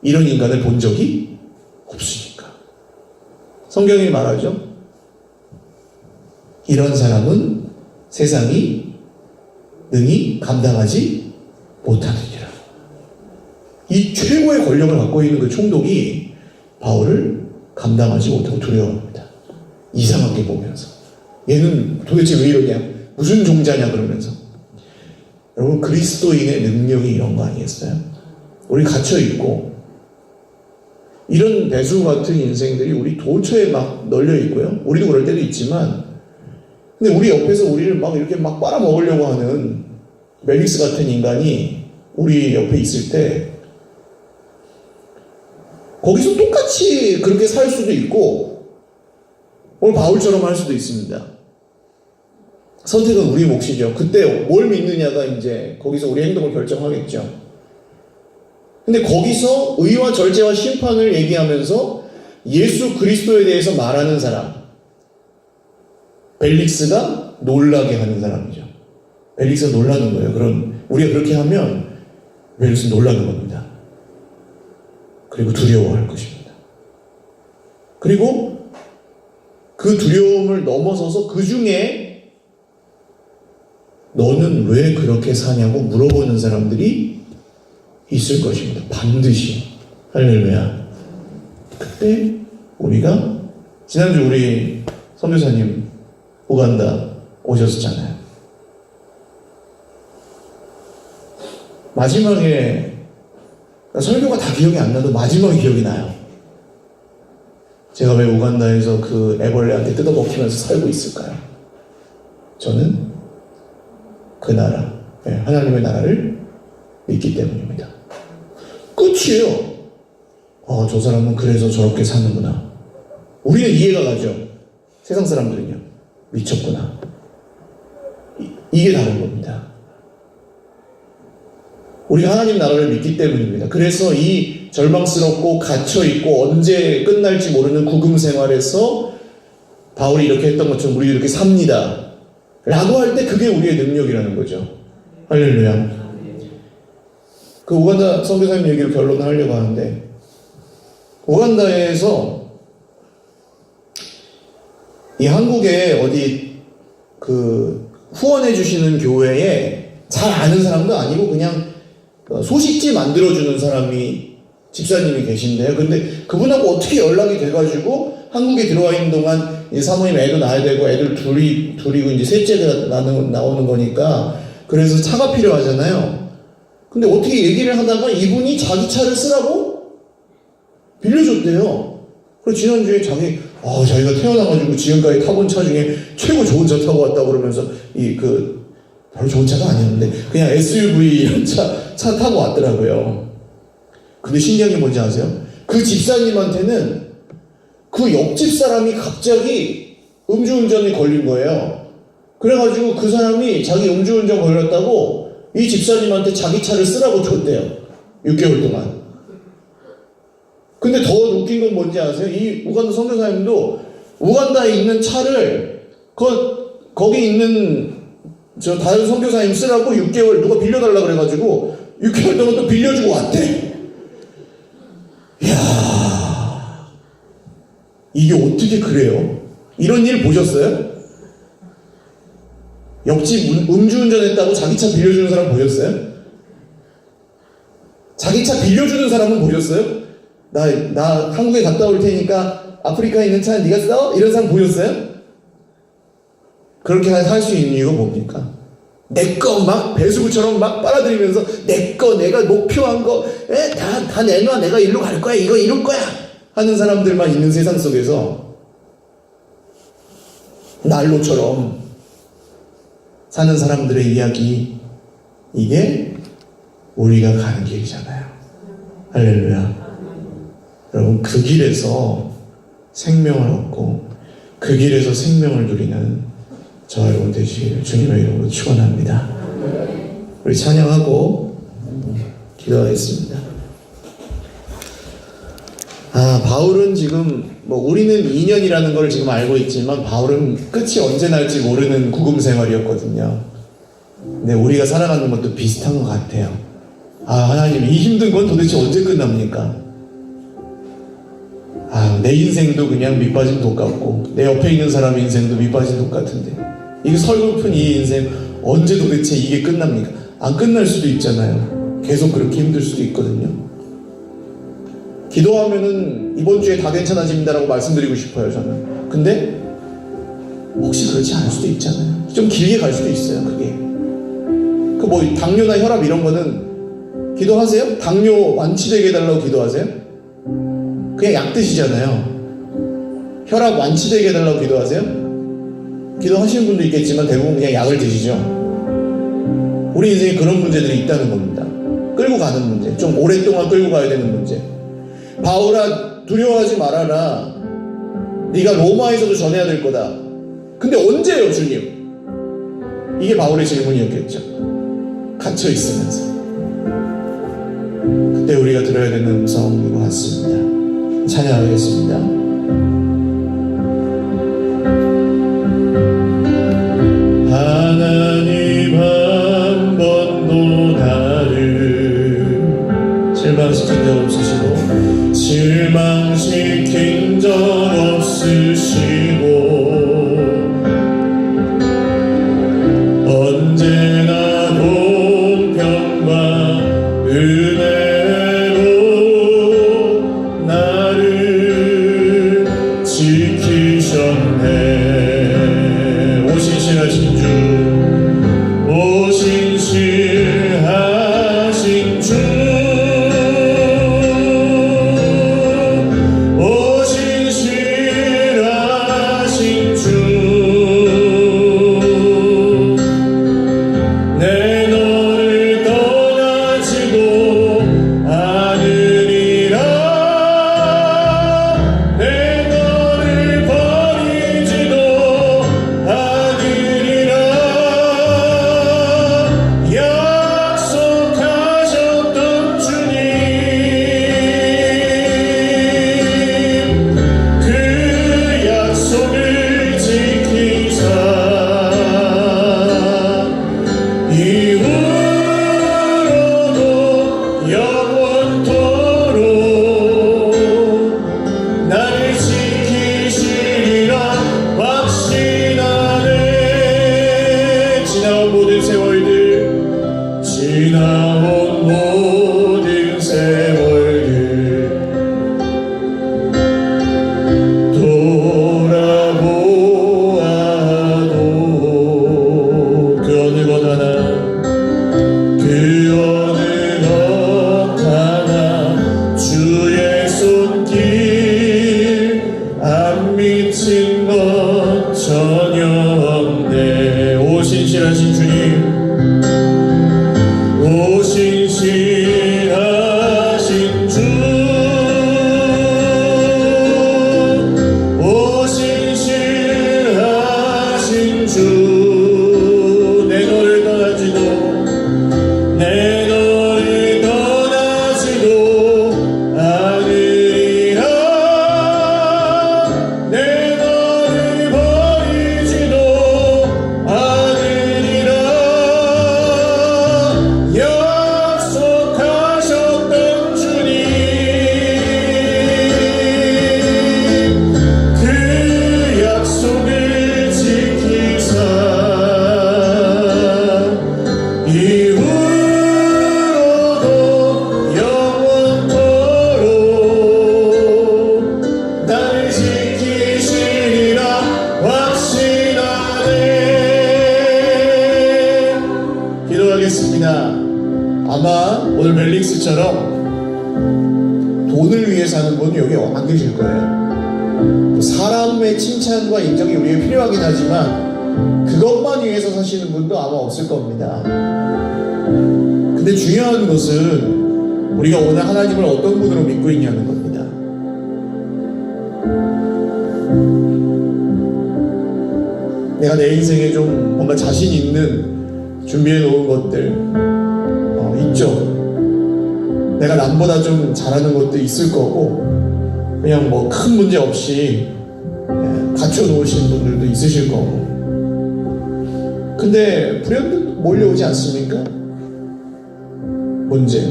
이런 인간을 본 적이 없으니까. 성경이 말하죠. 이런 사람은 세상이 능히 감당하지 못하느니라. 이 최고의 권력을 갖고 있는 그 총독이 바울을 감당하지 못하고 두려워합니다. 이상하게 보면서. 얘는 도대체 왜 이러냐? 무슨 종자냐? 그러면서. 여러분, 그리스도인의 능력이 이런 거 아니겠어요? 우리 갇혀있고, 이런 배수 같은 인생들이 우리 도처에 막 널려있고요. 우리도 그럴 때도 있지만, 근데 우리 옆에서 우리를 막 이렇게 막 빨아먹으려고 하는 벨릭스 같은 인간이 우리 옆에 있을 때, 거기서 똑같이 그렇게 살 수도 있고 오늘 바울처럼 할 수도 있습니다. 선택은 우리 몫이죠. 그때 뭘 믿느냐가 이제 거기서 우리 행동을 결정하겠죠. 근데 거기서 의와 절제와 심판을 얘기하면서 예수 그리스도에 대해서 말하는 사람, 벨릭스가 놀라게 하는 사람이죠. 벨릭스가 놀라는 거예요. 그럼 우리가 그렇게 하면 벨릭스는 놀라는 겁니다. 그리고 두려워할 것입니다. 그리고 그 두려움을 넘어서서 그 중에 너는 왜 그렇게 사냐고 물어보는 사람들이 있을 것입니다. 반드시. 할렐루야. 그때 우리가 지난주 우리 선교사님 우간다 오셨었잖아요. 마지막에 설교가 다 기억이 안 나도 마지막에 기억이 나요. 제가 왜 우간다에서 그 애벌레한테 뜯어먹히면서 살고 있을까요? 저는 그 나라, 하나님의 나라를 믿기 때문입니다. 끝이에요. 저 사람은 그래서 저렇게 사는구나. 우리는 이해가 가죠. 세상 사람들은요. 미쳤구나. 이게 다른 겁니다. 우리가 하나님 나라를 믿기 때문입니다. 그래서 이 절망스럽고 갇혀있고 언제 끝날지 모르는 구금 생활에서 바울이 이렇게 했던 것처럼 우리 이렇게 삽니다 라고 할 때 그게 우리의 능력이라는 거죠. 할렐루야. 그 우간다 선교사님 얘기를 결론하려고 하는데, 우간다에서 이 한국에 어디 후원해 주시는 교회에 잘 아는 사람도 아니고 그냥 소식지 만들어주는 사람이 집사님이 계신데요. 근데 그분하고 어떻게 연락이 돼가지고 한국에 들어와 있는 동안 사모님 애도 낳아야 되고 애들 둘이고 이제 셋째가 나오는 거니까 그래서 차가 필요하잖아요. 근데 어떻게 얘기를 하다가 이분이 자기 차를 쓰라고 빌려줬대요. 그래서 지난주에 자기가 태어나가지고 지금까지 타본 차 중에 최고 좋은 차 타고 왔다고 그러면서 별로 좋은 차가 아니었는데 그냥 SUV 이런 차 타고 왔더라고요. 근데 신기한 게 뭔지 아세요? 그 집사님한테는 그 옆집 사람이 갑자기 음주운전에 걸린 거예요. 그래가지고 그 사람이 자기 음주운전 걸렸다고 이 집사님한테 자기 차를 쓰라고 줬대요. 6개월 동안. 근데 더 웃긴 건 뭔지 아세요? 이 우간다 선교사님도 우간다에 있는 차를 거기 있는 다른 선교사님 쓰라고 6개월 누가 빌려달라 그래가지고 6개월 동안 또 빌려주고 왔대. 이야, 이게 어떻게 그래요? 이런 일 보셨어요? 옆집 음주운전했다고 자기 차 빌려주는 사람 보셨어요? 자기 차 빌려주는 사람은 보셨어요? 나 한국에 갔다 올 테니까 아프리카에 있는 차 네가 써? 이런 사람 보셨어요? 그렇게 할 수 있는 이유가 뭡니까? 내 거 막 배수구처럼 막 빨아들이면서 내 거 내가 목표한 거 다 내놔 내가 일로 갈 거야 이거 이룰 거야 하는 사람들만 있는 세상 속에서 난로처럼 사는 사람들의 이야기, 이게 우리가 가는 길이잖아요. 할렐루야. 여러분, 그 길에서 생명을 얻고 그 길에서 생명을 누리는 저와 여러분 되시기를 주님의 이름으로 축원합니다. 우리 찬양하고 기도하겠습니다. 바울은 지금 우리는 2년이라는 걸 지금 알고 있지만 바울은 끝이 언제 날지 모르는 구금 생활이었거든요. 근데 우리가 살아가는 것도 비슷한 것 같아요. 하나님, 이 힘든 건 도대체 언제 끝납니까? 내 인생도 그냥 밑빠진 독 같고 내 옆에 있는 사람 인생도 밑빠진 독 같은데 이게 설글픈 이 인생 언제 도대체 이게 끝납니까? 안 끝날 수도 있잖아요. 계속 그렇게 힘들 수도 있거든요. 기도하면은 이번 주에 다 괜찮아집니다라고 말씀드리고 싶어요, 저는. 근데 혹시 그렇지 않을 수도 있잖아요. 좀 길게 갈 수도 있어요, 그게. 당뇨나 혈압 이런 거는 기도하세요? 당뇨 완치되게 해달라고 기도하세요? 그냥 약 드시잖아요. 혈압 완치되게 해달라고 기도하세요? 기도하시는 분도 있겠지만 대부분 그냥 약을 드시죠. 우리 인생에 그런 문제들이 있다는 겁니다. 끌고 가는 문제, 좀 오랫동안 끌고 가야 되는 문제. 바울아, 두려워하지 말아라. 네가 로마에서도 전해야 될 거다. 근데 언제요, 주님? 이게 바울의 질문이었겠죠. 갇혀 있으면서. 그때 우리가 들어야 되는 음성인 것 같습니다. 찬양하겠습니다. 하나님 한 번도 나를 실망시킨 적 없으시고 실망시킨 적 없으시고 언제나 공평과 은혜로 나를 지키셨네. 오신실하신 주, 오신실하신 주, 살아온 모든 세월들 돌아보아도 그 어느 것 하나 그 어느 것 하나 주의 손길 안 미친 것 전혀 없네. 오 신실하신 주님, 오 신실하신 주, 오 신실하신 주, 내 너를 떠나지도 내 너를 떠나지도 않으리라. 내 너를 버리지도 않으리라. 약속하셨던 주님, 그 약속을 지키사 이후로도 영원토록 나를 지키시리라 확신하네. 기도하겠습니다. 아마 오늘 벨릭스처럼 돈을 위해 사는 분은 여기 안 계실 거예요. 사람의 칭찬과 인정이 우리에게 필요하긴 하지만 그것만 위해서 사시는 분도 아마 없을 겁니다. 근데 중요한 것은 우리가 오늘 하나님을 어떤 분으로 믿고 있냐는 겁니다. 내가 내 인생에 좀 뭔가 자신 있는 준비해 놓은 것들 있죠. 내가 남보다 좀 잘하는 것도 있을 거고 그냥 뭐 큰 문제 없이 갖춰 놓으신 분들도 있으실 거고. 근데 불현듯 몰려오지 않습니까? 문제,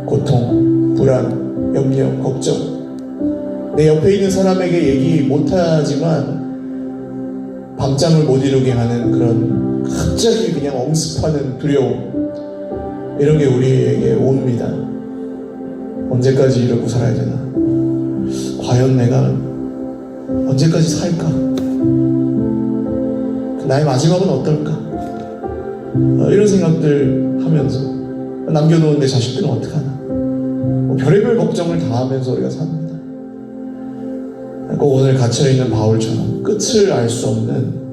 고통, 불안, 염려, 걱정. 내 옆에 있는 사람에게 얘기 못하지만 밤잠을 못 이루게 하는 그런 갑자기 그냥 엄습하는 두려움, 이런 게 우리에게 옵니다. 언제까지 이러고 살아야 되나? 과연 내가 언제까지 살까? 나의 마지막은 어떨까? 이런 생각들 하면서 남겨놓은 내 자식들은 어떡하나? 별의별 걱정을 다 하면서 우리가 삽니다. 꼭 오늘 갇혀있는 바울처럼 끝을 알 수 없는,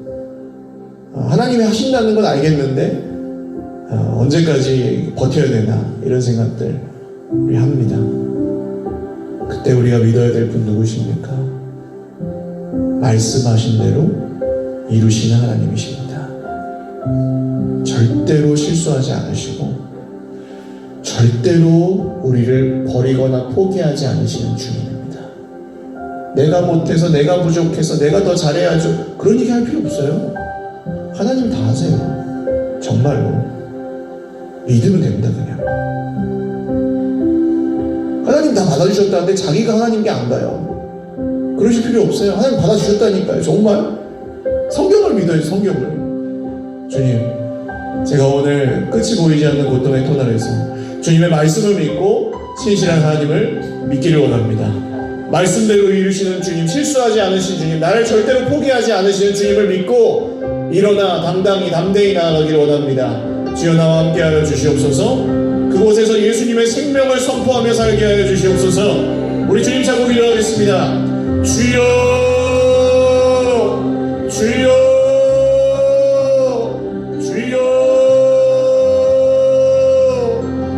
하나님이 하신다는 건 알겠는데 언제까지 버텨야 되나, 이런 생각들 우리 합니다. 그때 우리가 믿어야 될 분 누구십니까? 말씀하신 대로 이루시는 하나님이십니다. 절대로 실수하지 않으시고 절대로 우리를 버리거나 포기하지 않으시는 주님입니다. 내가 못해서, 내가 부족해서, 내가 더 잘해야죠, 그런 얘기 할 필요 없어요. 하나님 다 하세요. 정말로 믿으면 됩니다. 그냥 하나님 다 받아주셨다는데 자기가 하나님께 안 가요. 그러실 필요 없어요. 하나님 받아주셨다니까요. 정말 성경을 믿어요. 성경을. 주님, 제가 오늘 끝이 보이지 않는 고통의 터널에서 주님의 말씀을 믿고 신실한 하나님을 믿기를 원합니다. 말씀대로 이루시는 주님, 실수하지 않으신 주님, 나를 절대로 포기하지 않으시는 주님을 믿고 일어나 당당히 담대히 나아가기를 원합니다. 주여 나와 함께하여 주시옵소서. 그곳에서 예수님의 생명을 선포하며 살게 하여 주시옵소서. 우리 주님 찾고 기도하겠습니다. 주여, 주여, 주여.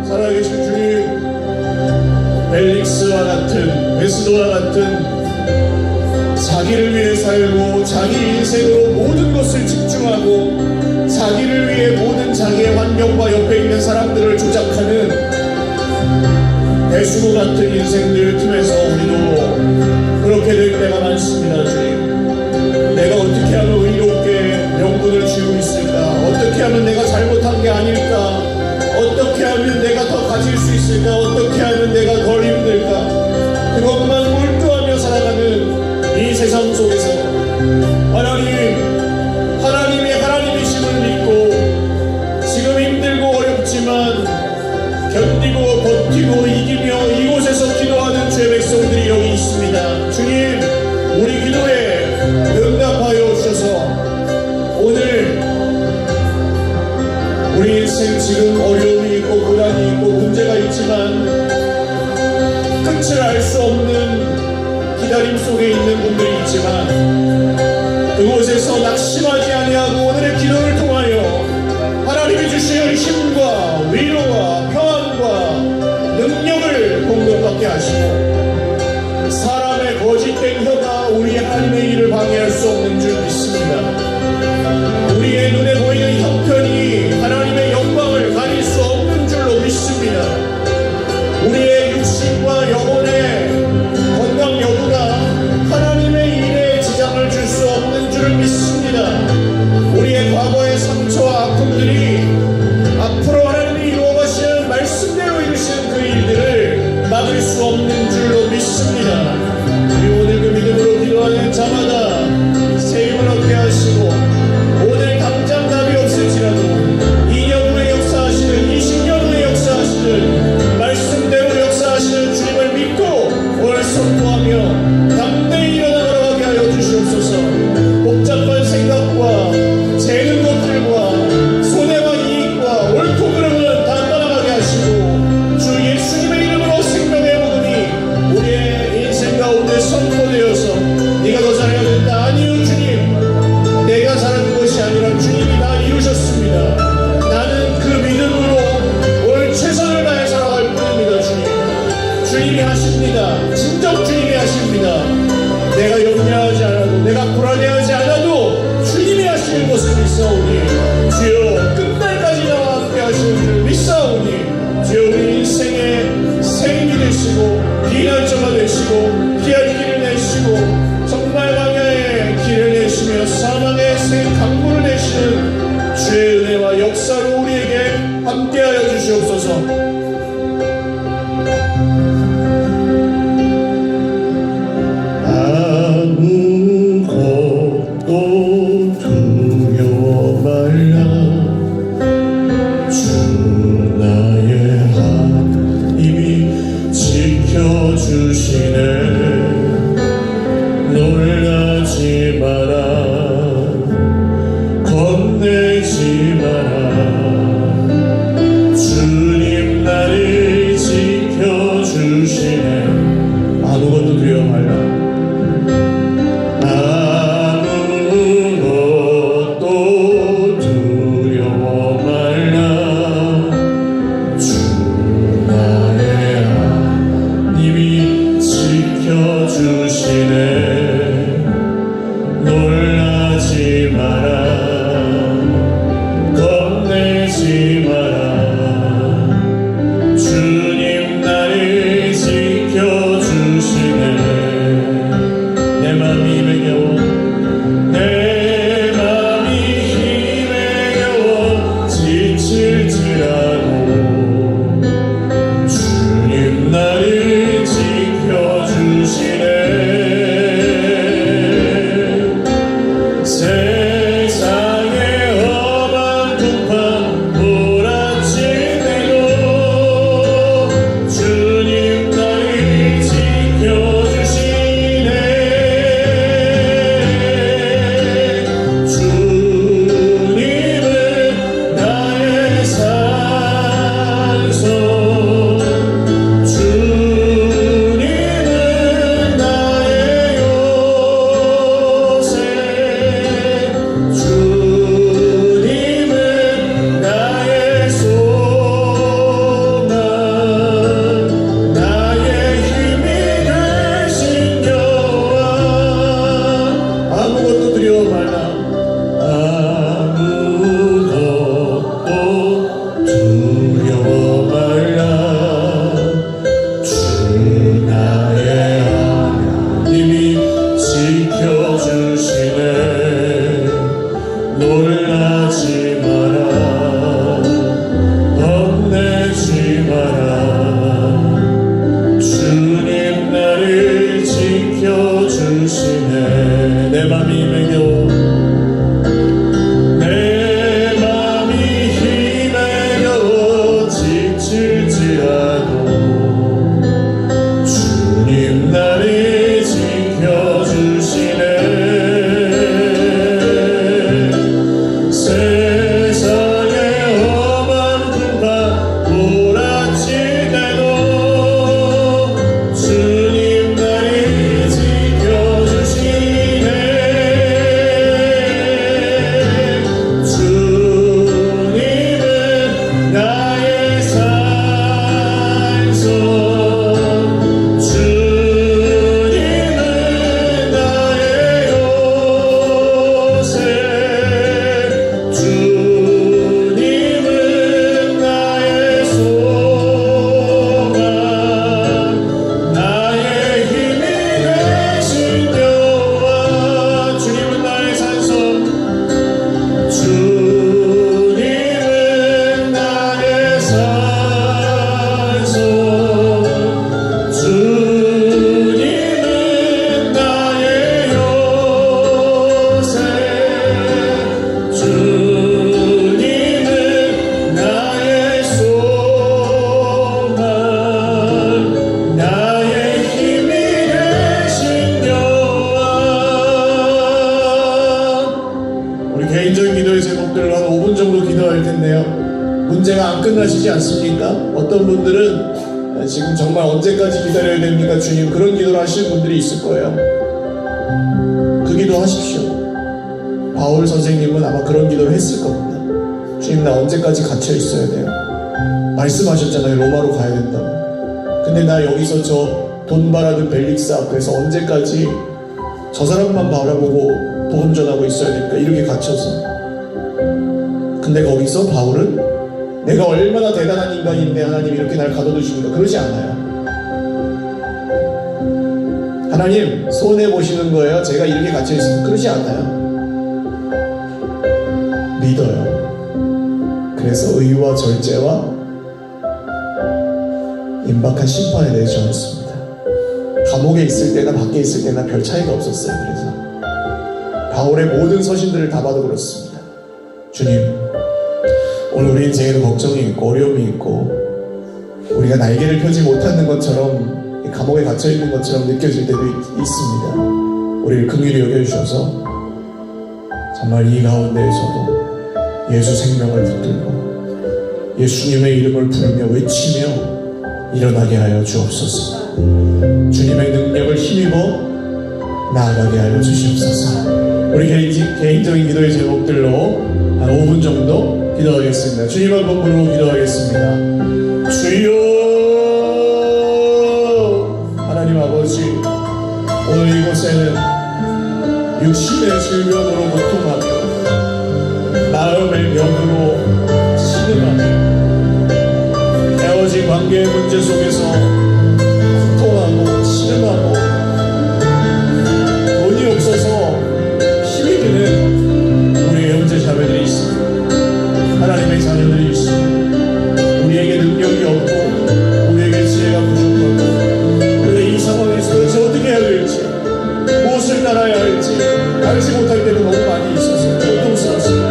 살아계신 주님, 벨릭스와 같은, 베스도와 같은 자기를 위해 살고 자기 인생으로 모든 것을 집중하고 자기를 위해 모든 자기의 환경과 옆에 있는 사람들을 조작하는 배수구 같은 인생들 틈에서 우리도 그렇게 될 때가 많습니다. 주님, 내가 어떻게 하면 의롭게 명분을 쥐고 있을까? 어떻게 하면 내가 잘못한 게 아닐까? 어떻게 하면 내가 더 가질 수 있을까? 어떻게 하면 내가 덜 힘들까? 그것만 몰두하며 살아가는 이 세상 속에서 하나님이 하나님이심을 믿고 지금 힘들고 어렵지만 지금 어려움이 있고 고난이 있고 문제가 있지만 끝을 알 수 없는 기다림 속에 있는 분들이 있지만 그곳에서 낙심하지 아니하고 오늘의 기도를 통하여 하나님이 주시는 힘과 위로와 평안과 능력을 공급받게 하시고 사람의 거짓된 혀가 우리 하나님의 일을 방해할 수 없는 줄 믿습니다. 우리의 눈에 보이는 형편이 하나님의 영광을 가릴 수 없는 줄로 믿습니다. 우리의 육신과 영혼의 건강 여부가 하나님의 일에 지장을 줄 수 없는 줄을 믿습니다. 우리의 과거의 상처와 아픔들이 앞으로 하나님이 이루어가시는 말씀대로 이루시는 그 일들을 막을 수 없는 줄로 믿습니다. 우리 오늘 그 믿음으로 기도하는 자마다 새 힘을 얻게 하시고 오늘 당장 답이 없을지라도 2년 후에 역사하시는 20년 후에 역사하시는 말씀대로 역사하시는 주님을 믿고 오늘 선포하며 담대히 일어나 걸어가게 하여 주시옵소서. 복잡한 생각과 재는 것들과 손해와 이익과 옳고 그름은 다 떠나가게 하시고 주 예수님의 이름으로 생명의 복음이 우리의 인생 가운데 선포되어서 네가 더 잘해야 된다. 아니요 주님, 내가 잘하는 것이 아니라 주님이 다 이루셨습니다. 나는 그 믿음으로 오늘 최선을 다해 살아갈 뿐입니다. 주님이 하십니다. 진정 주님이 하십니다. 내가 염려하지 않아도 내가 불안해하지 않아도 주님이 하시는 것을 믿사오니 주여 끝날까지 나와 함께 하시는 줄 믿사오니 주여 우리 인생의 새 힘이 되시고 비난처가 되시고 피할 길을 내시고 정말 광야의 길을 내시며 사망의 새 강물을 내시는 주의 은혜와 역사로 우리에게 함께하여 주시옵소서. 놀라지 마라 겁내지 마라 주님 나 기도하시지 않습니까? 어떤 분들은 지금 정말 언제까지 기다려야 됩니까 주님, 그런 기도를 하시는 분들이 있을 거예요. 그 기도 하십시오. 바울 선생님은 아마 그런 기도를 했을 겁니다. 주님, 나 언제까지 갇혀 있어야 돼요? 말씀하셨잖아요, 로마로 가야 된다고. 근데 나 여기서 저 돈 바라는 벨릭스 앞에서 언제까지 저 사람만 바라보고 복음 전하고 있어야 됩니까? 이렇게 갇혀서. 근데 거기서 바울은 내가 얼마나 대단한 인간인데 하나님 이렇게 날 가둬두십니까? 그러지 않아요. 하나님 손해보시는 거예요? 제가 이렇게 갇혀있으면. 그러지 않아요. 믿어요. 그래서 의와 절제와 임박한 심판에 대해 전했습니다. 감옥에 있을 때나 밖에 있을 때나 별 차이가 없었어요. 그래서 바울의 모든 서신들을 다 봐도 그렇습니다. 주님, 오늘 우리 인생에도 걱정이 있고 어려움이 있고 우리가 날개를 펴지 못하는 것처럼 감옥에 갇혀있는 것처럼 느껴질 때도 있습니다. 우리를 긍휼히 여겨주셔서 정말 이 가운데에서도 예수 생명을 붙들고 예수님의 이름을 부르며 외치며 일어나게 하여 주옵소서. 주님의 능력을 힘입어 나아가게 하여 주시옵소서. 우리 개인적인 기도의 제목들로 한 5분 정도 기도하겠습니다. 주님 한번 부르고 기도하겠습니다. 주여, 하나님 아버지, 오늘 이곳에는 육신의 질병으로 고통하며 마음의 병으로 신음하며 헤어진 관계의 문제 속에서 고통하고 신음하고 돈이 없어서 힘이 드는 우리의 형제 자매들이 있습니다. 하나님의 자녀들이 있습니다. 우리에게 능력이 없고 우리에게 지혜가 부족하고 그런데 이 상황에서 도대체 어떻게 해야 될지, 무엇을 따라야 할지 알지 못할 때도 너무 많이 있어서 고통스럽습니다.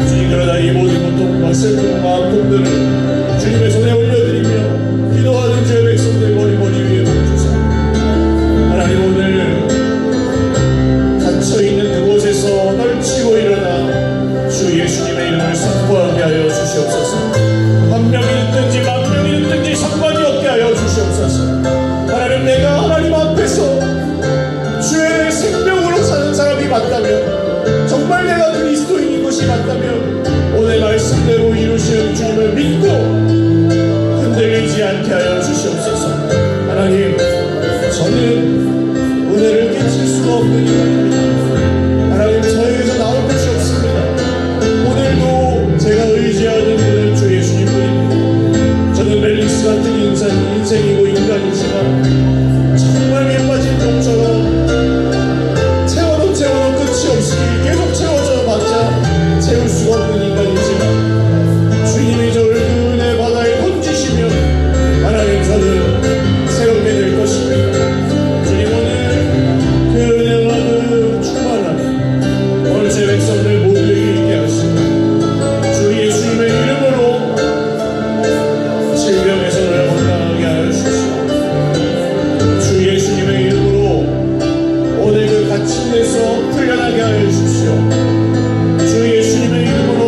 주님, 그러나 이 모든 고통과 슬픔과 아픔들을 주님의 손에 올려드리며 기도하는 주의 백성들 머리 위에 덮주사. 하나님, 오늘 갇혀있는 그곳에서 떨치고 일어나 주 예수님의 이름을 선포하게 하여 주시옵소서. 한 명이 있든지 만 명이 있든지 상관이 없게 하여 주시옵소서. 하나님, 내가 하나님 앞에서 주의 생명으로 사는 사람이 맞다면, 정말 내가 그리스도인인 것이 맞다면 오늘 말씀대로 이루시는 주님을 믿고 흔들리지 않게 하여 주시옵소서. 하나님, 저는 은혜를 끼칠 수가 없는 인간입니다. 하나님, 저에게서 나올 것이 없습니다. 오늘도 제가 의지하는 분은 주 예수님뿐입니다. 저는 멜릭스 같은 인생이고 인간이지만 정말 밑빠진 종처럼 채워도 끝이 없이 계속 채워져 봤자 채울 수가 없는 인간이지만 주님이 저를 그 은혜 바다에 던지시면 하나님, 저는 새롭게 될 것입니다. 주님, 오늘 그 은혜와 그 충만함 오늘 제 백성들 모두에게 있게 하시고 주 예수님의 이름으로 질병에서 건강하게 하여 주시오. 주 예수님의 이름으로 오늘 그 갇힌 데서 풀려나게 하여 주시오. 주 예수님의 이름으로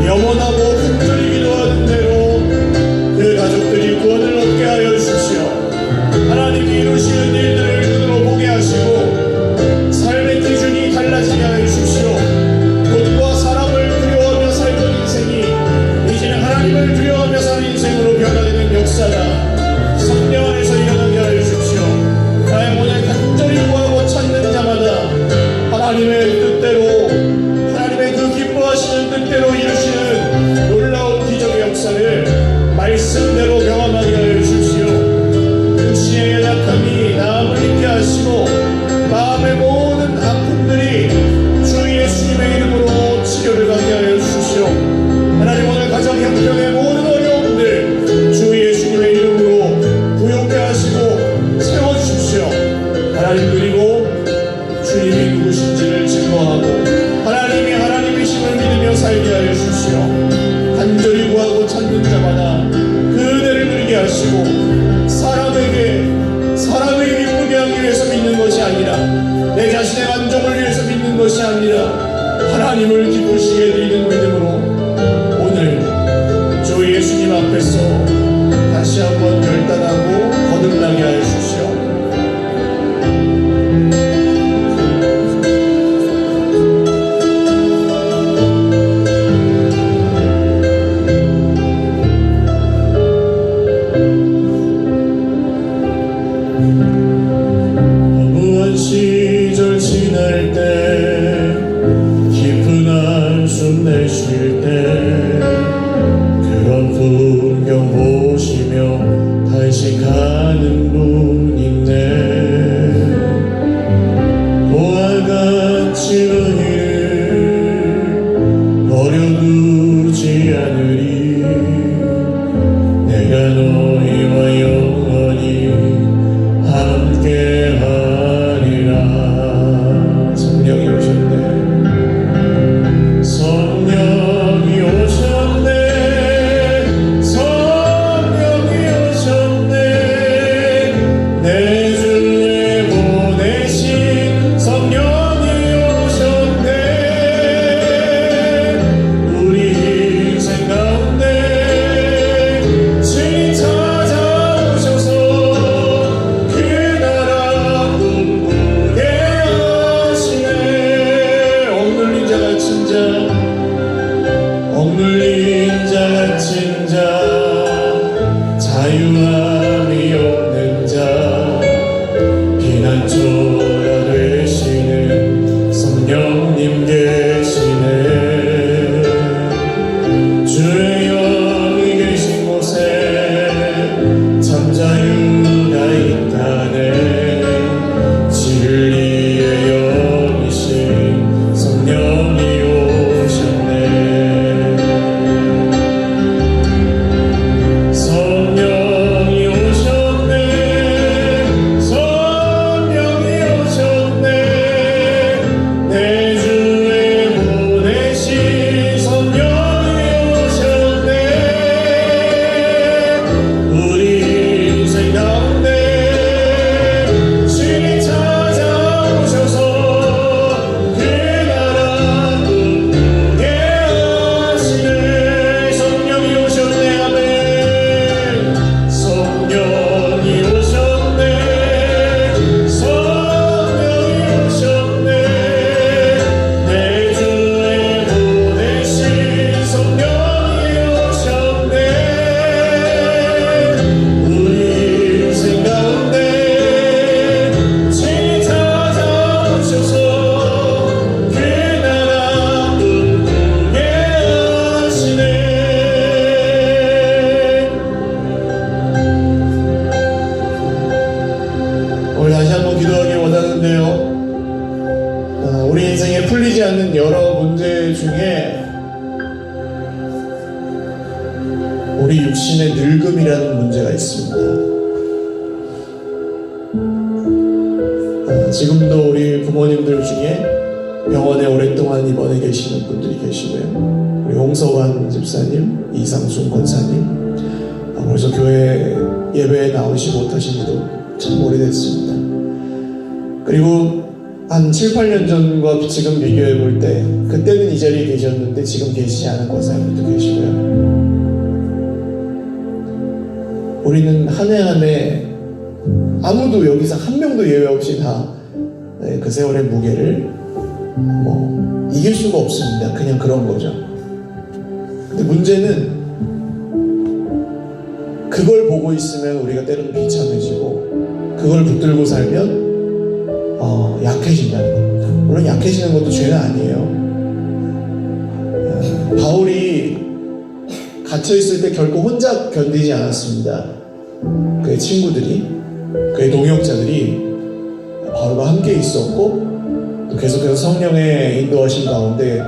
영원하고 간절히 기도하는 대로 그 가족들이 구원을 얻게 하여 주시오. 하나님이 이루시는 일들을 눈으로 보게 하시고 삶의 기준이 달라지게 하여 주시오. 돈과 사람을 두려워하며 살던 인생이 이제는 하나님을 두려워하며 사는 인생으로 변화되는 역사가 성령 안에서 일어나게 하여 주시오. 하나님, 오늘 간절히 구하고 찾는 자마다 하나님의 뜻대로, 하나님의 그 기뻐하시는 뜻대로 이루시는 놀라운 기적의 역사를 말씀대로 경험하게 하여 주시오. 육신의 연약함이 나음을 잊게 하시고 마음의 모든 아픔들이 주 예수님의 이름으로 치료를 받게 하여 주시오. 하나님, 오늘 가정 형편의 모든 어려움들 주 예수님의 이름으로 부용케 하시고 채워주십시오. 하나님, 그리고 주님이 누구신지를 증거하고 하나님이 하나님이심을 믿으며 살게 하여 주시오. 간절히 구하고 찾는 자마다 그 은혜를 누리게 하시고 사람에게 기쁘게 하기 위해서 믿는 것이 아니라, 내 자신의 만족을 위해서 믿는 것이 아니라 하나님을 기쁘시게 드리는 믿음으로 오늘 주 앞에서 다시 한번 결단하고 거듭나게 하여 주시오. 허무한 시절 지날 때 깊은 한숨 내쉴 때 그런 풍경 보시며 다시 가는 분 있네. 보아 같이 너희를 버려두지 않으리. 내가 너희와 영원히 함께하리라. 성령이 오셨네. 성령이 오셨네. 성령이 오셨네. 내 주에 보내신 성령이 오셨네. 우리 인생 가운데 친히 찾아오셔서 그 나라 꿈꾸게 하시네. 억눌린 자 갇힌 자, 억눌린 자 갇힌 자, 자유함이 없는 자, 피난처가 되시는 성령님 계시네. 주의 영이 계신 곳에 참 자유가 있다네. 진리의 영이신 성령이 오셨네. 성령이 오셨네. 성령이 오셨네. 내 주에 보내신 성령이 오셨네. 우리 인생 가운데 친히 찾아오셔서 그 나라 꿈꾸게 하시네. 성령이 오셨네. 아멘. 성령이 오셨네. 성령이 오셨네. 내 주에 보내신 성령이 오셨네. 우리 인생 가운데 친히 찾아오셔서 그 나라 꿈꾸게 하시네. 오늘 다시 한번 기도하기 원하는데요. 우리 인생에 풀리지 않는 여러 문제 중에 우리 육신의 늙음이라는 문제가 있습니다. 지금도 우리 부모님들 중에 병원에 오랫동안 입원해 계시는 분들이 계시고요. 우리 홍서관 집사님, 이상순 권사님, 벌써 교회 예배에 나오시 못하신 지도 참 오래됐습니다. 그리고 한 7, 8년 전과 지금 비교해 볼 때 그때는 이 자리에 계셨는데 지금 계시지 않은 권사님들도 계시고요. 우리는 한 해 한 해 아무도 여기서 한 명도 예외 없이 다 그 세월의 무게를 이길 수가 없습니다. 그냥 그런 거죠. 근데 문제는 그걸 보고 있으면 우리가 때로는 비참해지고 그걸 붙들고 살면 약해진다는 겁니다. 물론 약해지는 것도 죄는 아니에요. 바울이 갇혀있을 때 결코 혼자 견디지 않았습니다. 그의 친구들이, 그의 동역자들이 바울과 함께 있었고 또 계속해서 성령의 인도하심 가운데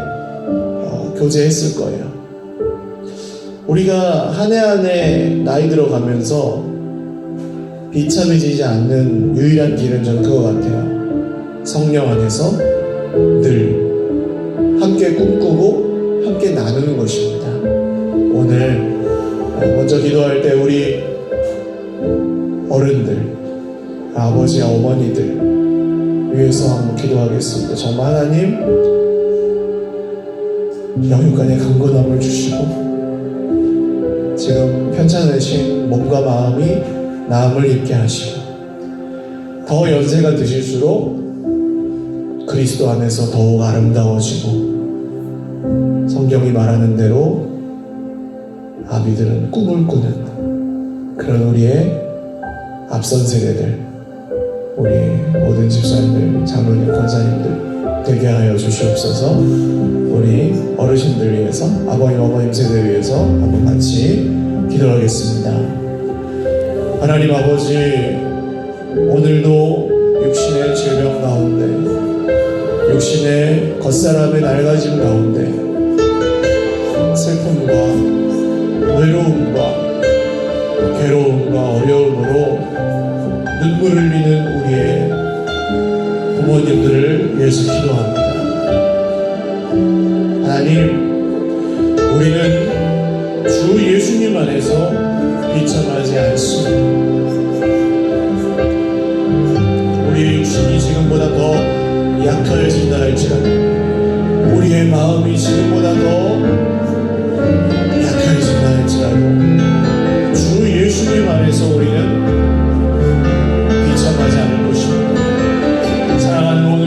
교제했을 거예요. 우리가 한 해 한 해 나이 들어가면서 비참해지지 않는 유일한 길은 저는 그거 같아요. 성령 안에서 늘 함께 꿈꾸고 함께 나누는 것입니다. 오늘 먼저 기도할 때 우리 어른들, 아버지, 어머니들 위해서 한번 기도하겠습니다. 정말 하나님 영육간의 강건함을 주시고 지금 편찮으신 몸과 마음이 나음을 입게 하시고 더 연세가 드실수록 그리스도 안에서 더욱 아름다워지고 성경이 말하는 대로 아비들은 꿈을 꾸는 그런 우리의 앞선 세대들, 우리 모든 집사님들, 장로님, 권사님들 되게 하여 주시옵소서. 우리 어르신들 위해서, 아버님, 어머님 세대 위해서 한번 같이 기도하겠습니다. 하나님 아버지, 오늘도 육신의 질병 가운데, 육신의 겉사람의 낡아짐 가운데 슬픔과 외로움과 괴로움과 어려움으로 눈물을 흘리는 우리의 부모님들을 위해서 기도합니다. 하나님, 우리는 주 예수님 안에서 비참하지 않습니다. 우리의 육신이 지금보다 더 약해진다 할지라도, 우리의 마음이 지금보다 더 약해진다 할지라도 주 예수님 안에서 우리는 비참하지 않을 것입니다. 사랑하는 오늘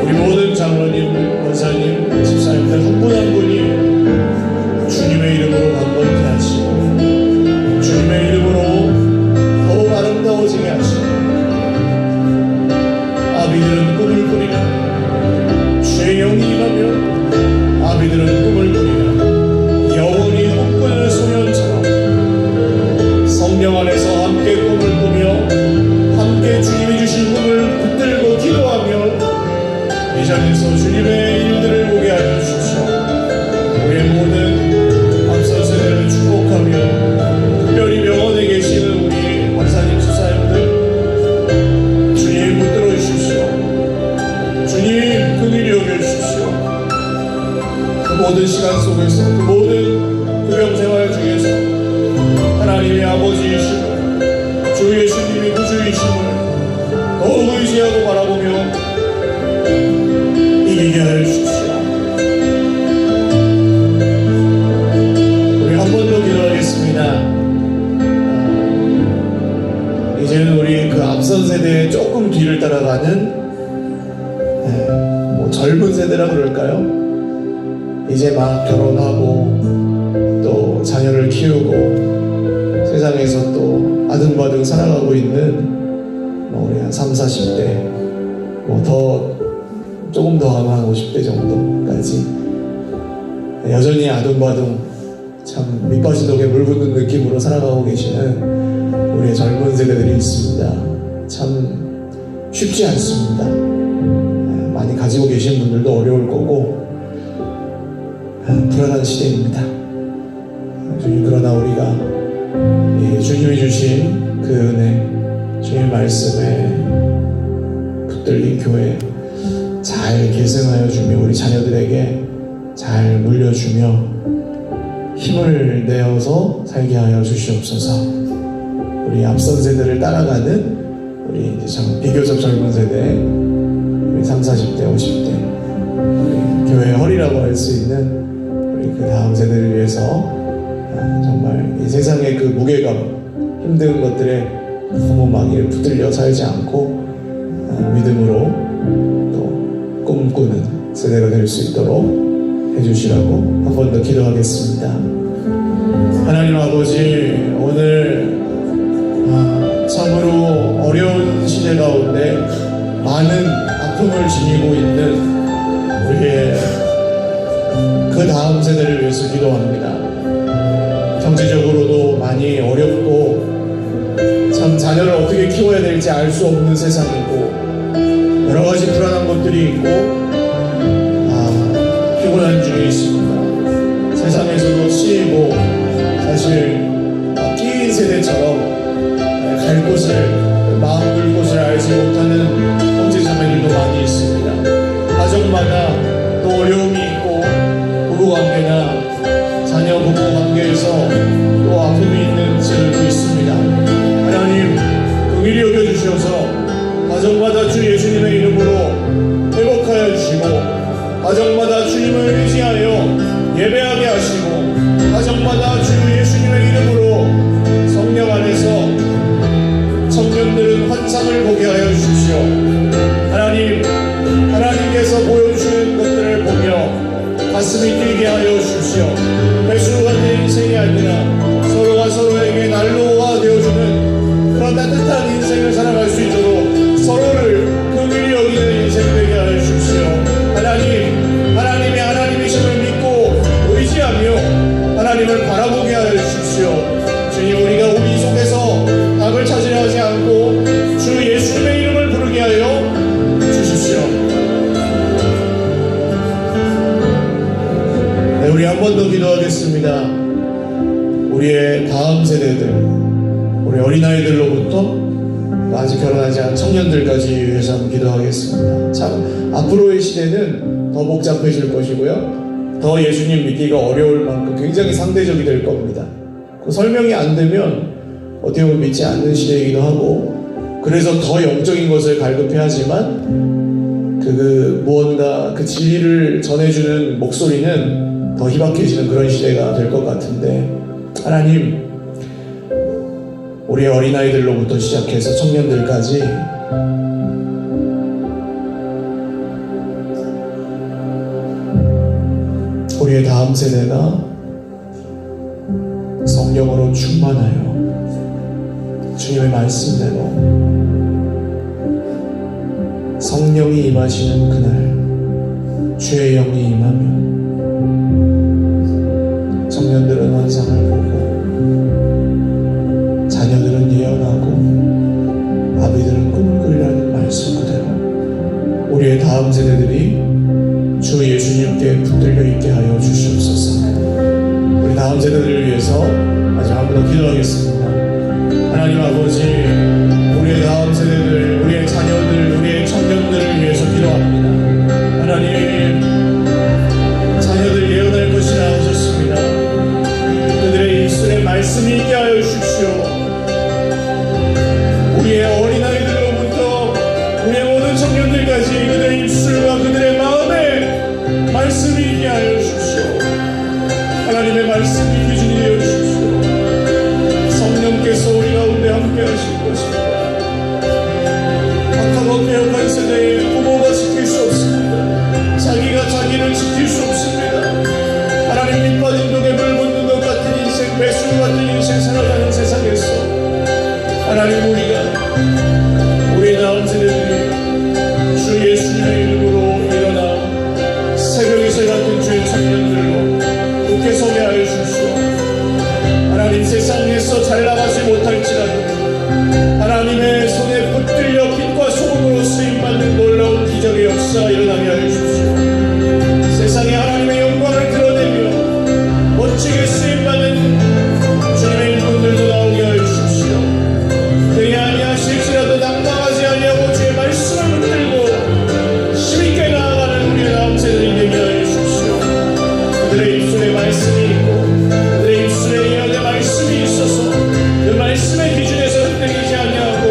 우리 모든 장로님, 권사님, 집사님들 한 분 한 분이 주님의 이름으로 감격케 하시고 주님의 이름으로 더욱 아름다워지게 하시고 아비들은 꿈을 꾸리며 주의 영이 임하면 아비들은 꿈을 꾸리며 영원히 꿈꾸는 소년처럼 성령 안에서 함께 꿈을 꾸며 함께 주님이 주신 꿈을 붙들고 기도하며 이 자리에서 주님의 일들을 보게 하여 주십시오. 우리의 모든 앞선 세대를 축복하며 특별히 병원에 계시는 우리 권사님, 집사님들 주님 붙들어 주십시오. 주님 긍휼히 여겨주십시오. 그 모든 시간 속에서, 그 모든 구병생활 중에서 하나님의 아버지이시고 주 예수님이 구주이심을 더욱 의지하고 바라보며 이기게 하여 주십시오. 우리 한 번 더 기도하겠습니다. 이제는 우리 그 앞선 세대의 조금 뒤를 따라가는 젊은 세대라 그럴까요? 이제 막 결혼하고 또 자녀를 키우고 세상에서 또 아등바등 살아가고 있는 우리 한 3, 40대 조금 더 하면 한 50대 정도까지 여전히 아등바등 참 밑빠진 독에 물 붓는 느낌으로 살아가고 계시는 우리의 젊은 세대들이 있습니다. 참 쉽지 않습니다. 많이 가지고 계신 분들도 어려울 거고 불안한 시대입니다. 주님, 그러나 우리가 주님이 주신 그 은혜, 주님의 말씀에 붙들린 교회 잘 계승하여 주며 우리 자녀들에게 잘 물려주며 힘을 내어서 살게 하여 주시옵소서. 우리 앞선 세대를 따라가는 우리 이제 참 비교적 젊은 세대, 우리 3, 40대, 50대, 우리 교회의 허리라고 할 수 있는 우리 그 다음 세대를 위해서 정말 이 세상의 그 무게감, 힘든 것들에 너무 막 붙들려 살지 않고 믿음으로 또 꿈꾸는 세대가 될 수 있도록 해주시라고 한 번 더 기도하겠습니다. 하나님 아버지, 오늘 참으로 어려운 시대 가운데 많은 아픔을 지니고 있는 우리의 그 다음 세대를 위해서 기도합니다. 경제적으로도 많이 어렵고 참 자녀를 어떻게 키워야 될지 알 수 없는 세상이고 여러 가지 불안한 것들이 있고 피곤한 중에 있습니다. 세상에서도 치이고 사실 끼인 세대처럼 갈 곳을, 마음 둘 곳을 알지 못하는 형제자매들도 많이 있습니다. 가정마다 또 어려움이 있고 부부관계나 자녀 부부 관계에서 또 아픔이 있는 집들도 있습니다. 하나님, 긍휼히 여겨주셔서 가정마다 주 예수님의 이름으로 회복하여 주시고 가정마다 주님을 의지하여 예배하게 하시고 가정마다 주 예수님의 주님, 우리가 우리 속에서 답을 찾으려 하지 않고 주 예수님의 이름을 부르게 하여 주십시오. 네, 우리 한 번 더 기도하겠습니다. 우리의 다음 세대들, 우리 어린아이들로부터 아직 결혼하지 않은 청년들까지 위해서 한번 기도하겠습니다. 참, 앞으로의 시대는 더 복잡해질 것이고요, 더 예수님 믿기가 어려울 만큼 굉장히 상대적이 될 겁니다. 그 설명이 안 되면 어떻게 보면 믿지 않는 시대이기도 하고, 그래서 더 영적인 것을 갈급해하지만 무언가 그 진리를 전해주는 목소리는 더 희박해지는 그런 시대가 될 것 같은데, 하나님, 우리의 어린아이들로부터 시작해서 청년들까지 우리의 다음 세대가 성령으로 충만하여 주님의 말씀대로 성령이 임하시는 그날, 주의 영이 임하면 청년들은 환상을 보고 자녀들은 예언하고 아비들은 꿈을 꾸리라는 말씀 그대로 우리의 다음 세대들이 주 예수님께 붙들려 있게 하여 주시옵소서. 우리 다음 세대들을 위해서 아직 한 번 더 기도하겠습니다. 하나님 아버지, 우리의 다음 세대들, 우리의 자녀들, 우리의 청년들을 위해서 기도합니다. 하나님, 자녀들 예언할 것이라 하셨습니다. 그들의 입술에 말씀이 있게 하여 주십시오. 우리의 어린아이들로부터 우리의 모든 청년들까지 그들의 입술과 그들의 마음에 말씀이 있게 하여 주십시오. 하나님의 말씀이 기준이 되어 주십시오. 성령께서 우리 가운데 함께 하실 것입니다. 악하고 개혁한 세대에 부모가 지킬 수 없습니다. 자기가 자기를 지킬 수 없습니다. 하나님 밑빠진 독에 물 붓는 것 같은 인생, 배수 같은 인생 살아가는 세상에서 하나님, 우리의 다음 세대들이 주 예수님의 이름으로 일어나 새벽 이슬 같은 주의 청년들로 굳게 서게 하여 주시오. 하나님, 세상에서 잘 나가지 못할지라도 하나님의 손에 붙들려 빛과 소금으로 쓰임받는 놀라운 기적의 역사가 일어나게 하여 주시오. 세상에 하나님의 영광을 드러내며 멋지게 쓰임받는 주님의 일꾼들도 나오게 하여 주십시오. 그리 아니하실지라도 낭망하지 아니하고 주의 말씀을 붙들고 힘있게 나아가는 우리의 다음 세대들이 되게 하여 주십시오. 그들의 입술에 말씀이 있고 그들의 입술에 예언의 말씀이 있어서 그 말씀의 기준에서 흩날리지 아니하고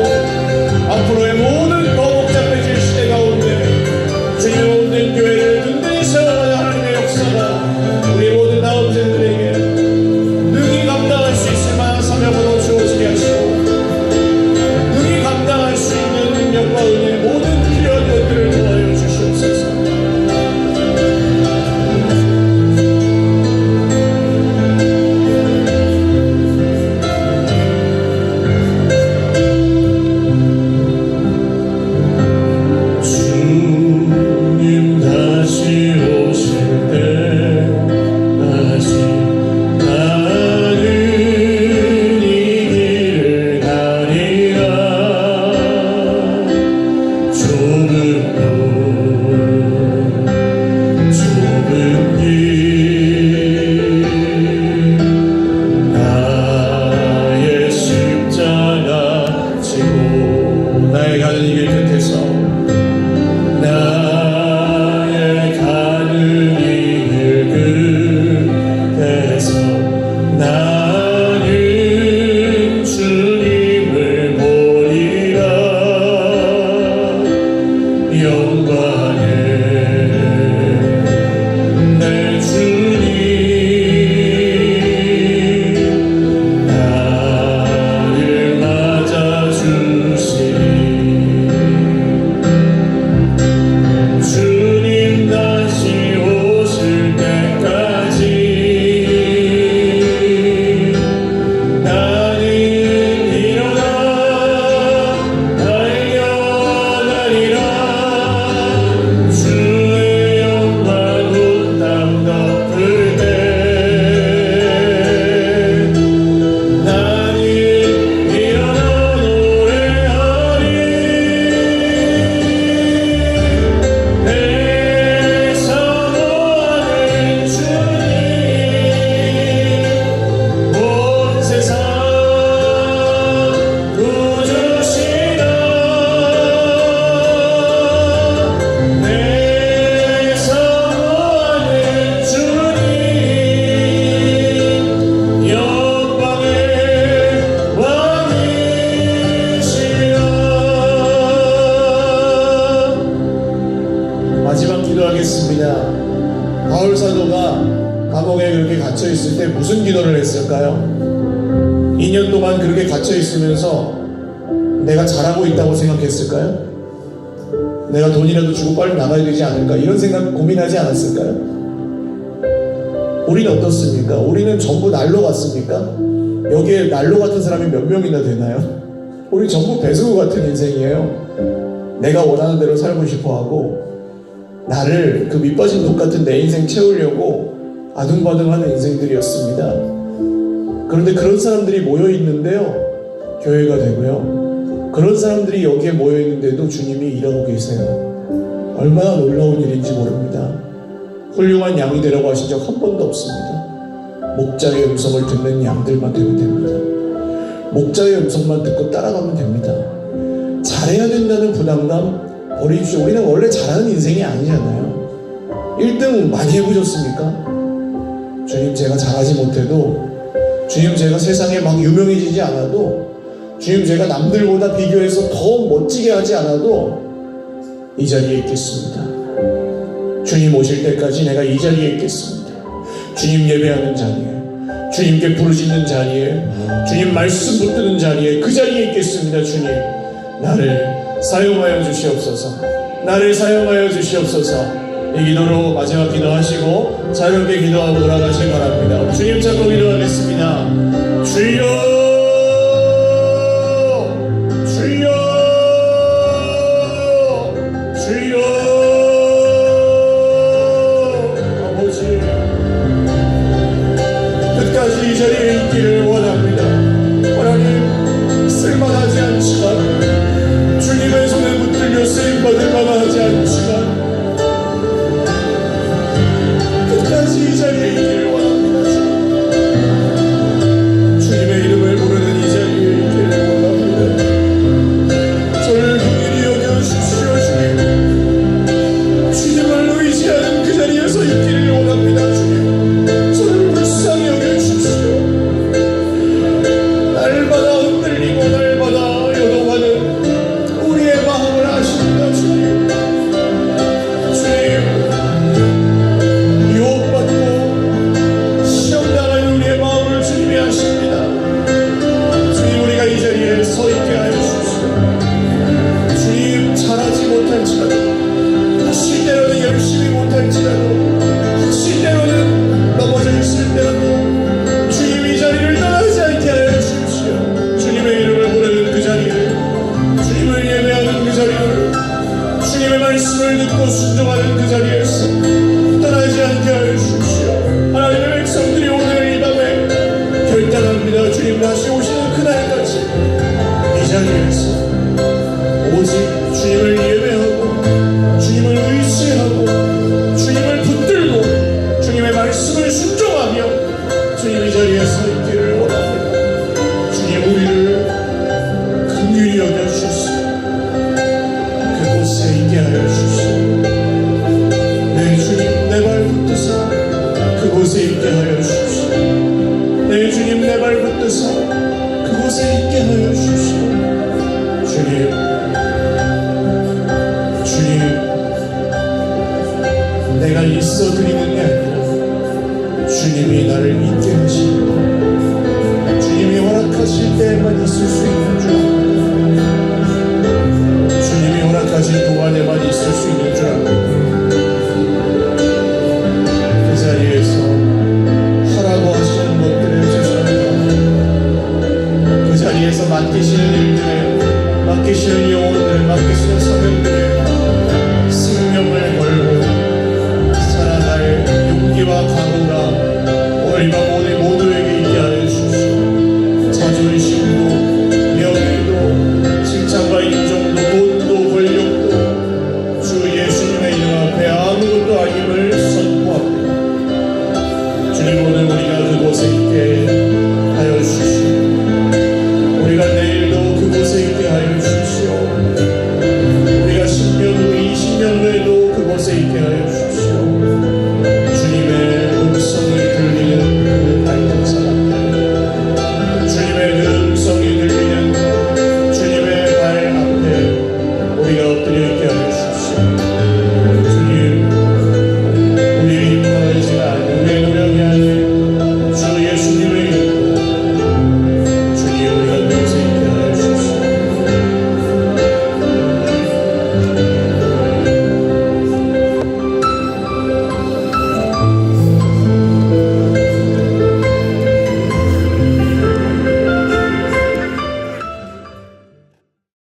있었을까요? 2년 동안 그렇게 갇혀 있으면서 내가 잘하고 있다고 생각했을까요? 내가 돈이라도 주고 빨리 나가야 되지 않을까? 이런 생각 고민하지 않았을까요? 우리는 어떻습니까? 우리는 전부 난로 같습니까? 여기에 난로 같은 사람이 몇 명이나 되나요? 우리 전부 배수구 같은 인생이에요. 내가 원하는 대로 살고 싶어하고 나를 그 밑빠진 독 같은 내 인생 채우려고 아둥바둥하는 인생들이었습니다. 그런데 그런 사람들이 모여있는데요, 교회가 되고요, 그런 사람들이 여기에 모여있는데도 주님이 일하고 계세요. 얼마나 놀라운 일인지 모릅니다. 훌륭한 양이 되라고 하신 적 한 번도 없습니다. 목자의 음성을 듣는 양들만 되면 됩니다. 목자의 음성만 듣고 따라가면 됩니다. 잘해야 된다는 부담감 버리십시오. 우리는 원래 잘하는 인생이 아니잖아요. 1등 많이 해보셨습니까? 주님, 제가 잘하지 못해도, 주님, 제가 세상에 막 유명해지지 않아도, 주님, 제가 남들보다 비교해서 더 멋지게 하지 않아도 이 자리에 있겠습니다. 주님 오실 때까지 내가 이 자리에 있겠습니다. 주님 예배하는 자리에, 주님께 부르짖는 자리에, 주님 말씀 붙드는 자리에, 그 자리에 있겠습니다. 주님, 나를 사용하여 주시옵소서. 나를 사용하여 주시옵소서. 이 기도로 마지막 기도하시고 자유롭게 기도하고 돌아가시기 바랍니다. 주님 찾고 기도하겠습니다. 주여, 주여, 주여. 아버지, 끝까지 이 자리에 있기를 원합니다. 하나님, 쓸만하지 않지만, 주님의 손에 붙들려 쓰임받을 만하지 않지만, 끝까지 이 자리에 있기를 원합니다. 주님의 이름을 부르는 이 자리에 있기를 원합니다. 저를 긍휼히 여겨주십시오. 주님, 주님을 의지하는 그 자리에서 있기를 원합니다. 주님, 저를 불쌍히 여겨주십시오. 날마다 흔들리고 날마다 요동하는 우리의 마음을 아십니다. 주님, 유혹받고 시험당하는 우리의 마음을 주님이 아십니다. 주님, 우리가 이 자리에 서 있게 하여 주십시오. 주님, 잘하지 못할지라도, 혹시 때로는 열심히 못할지라도, 혹시 때로는 넘어져 있을 때라도 주님 이 자리를 떠나지 않게 하여 주십시오. 주님의 이름을 부르는 그 자리를, 주님을 예배하는 그 자리를, 주님의 말씀을 듣고 순종하는 그 자리에서 떠나지 않게 하여 주십시오. 하나님의 백성들이 오늘 이 밤에 결단합니다. 주님 다시 오시는 그날까지 이 자리에서 오직 주님을 예배하고, 주님을 의지하고, 주님을 붙들고, 주님의 말씀을 순종하며 주님 이 자리에 서 있기를 원합니다. 주님, 우리를 긍휼히 여겨주십시오. 그곳에 있게 하여 주십시오. 내 주님, 내 발 붙드사 그곳에 있게 하여 주십시오. 내 주님, 내 발 붙드사 그곳에 있게 하여 주십시오. 주님, 주님, 내가 있어 드리는 게 아니라 주님이 나를 있게 하십니다. 주님이 허락하실 때에만 있을 수 있는 줄 압니다. 주님이 허락하신 동안에만 있을 수 있는 줄 압니다. 그 자리에서 하라고 하시는 것들을 죄송합니다. 그 자리에서 맡기시는 일들에, 맡기시는 영혼들, 맡기시는 사명들에 생명을 걸고 살아갈 용기와 각오가 오늘 이 밤 오늘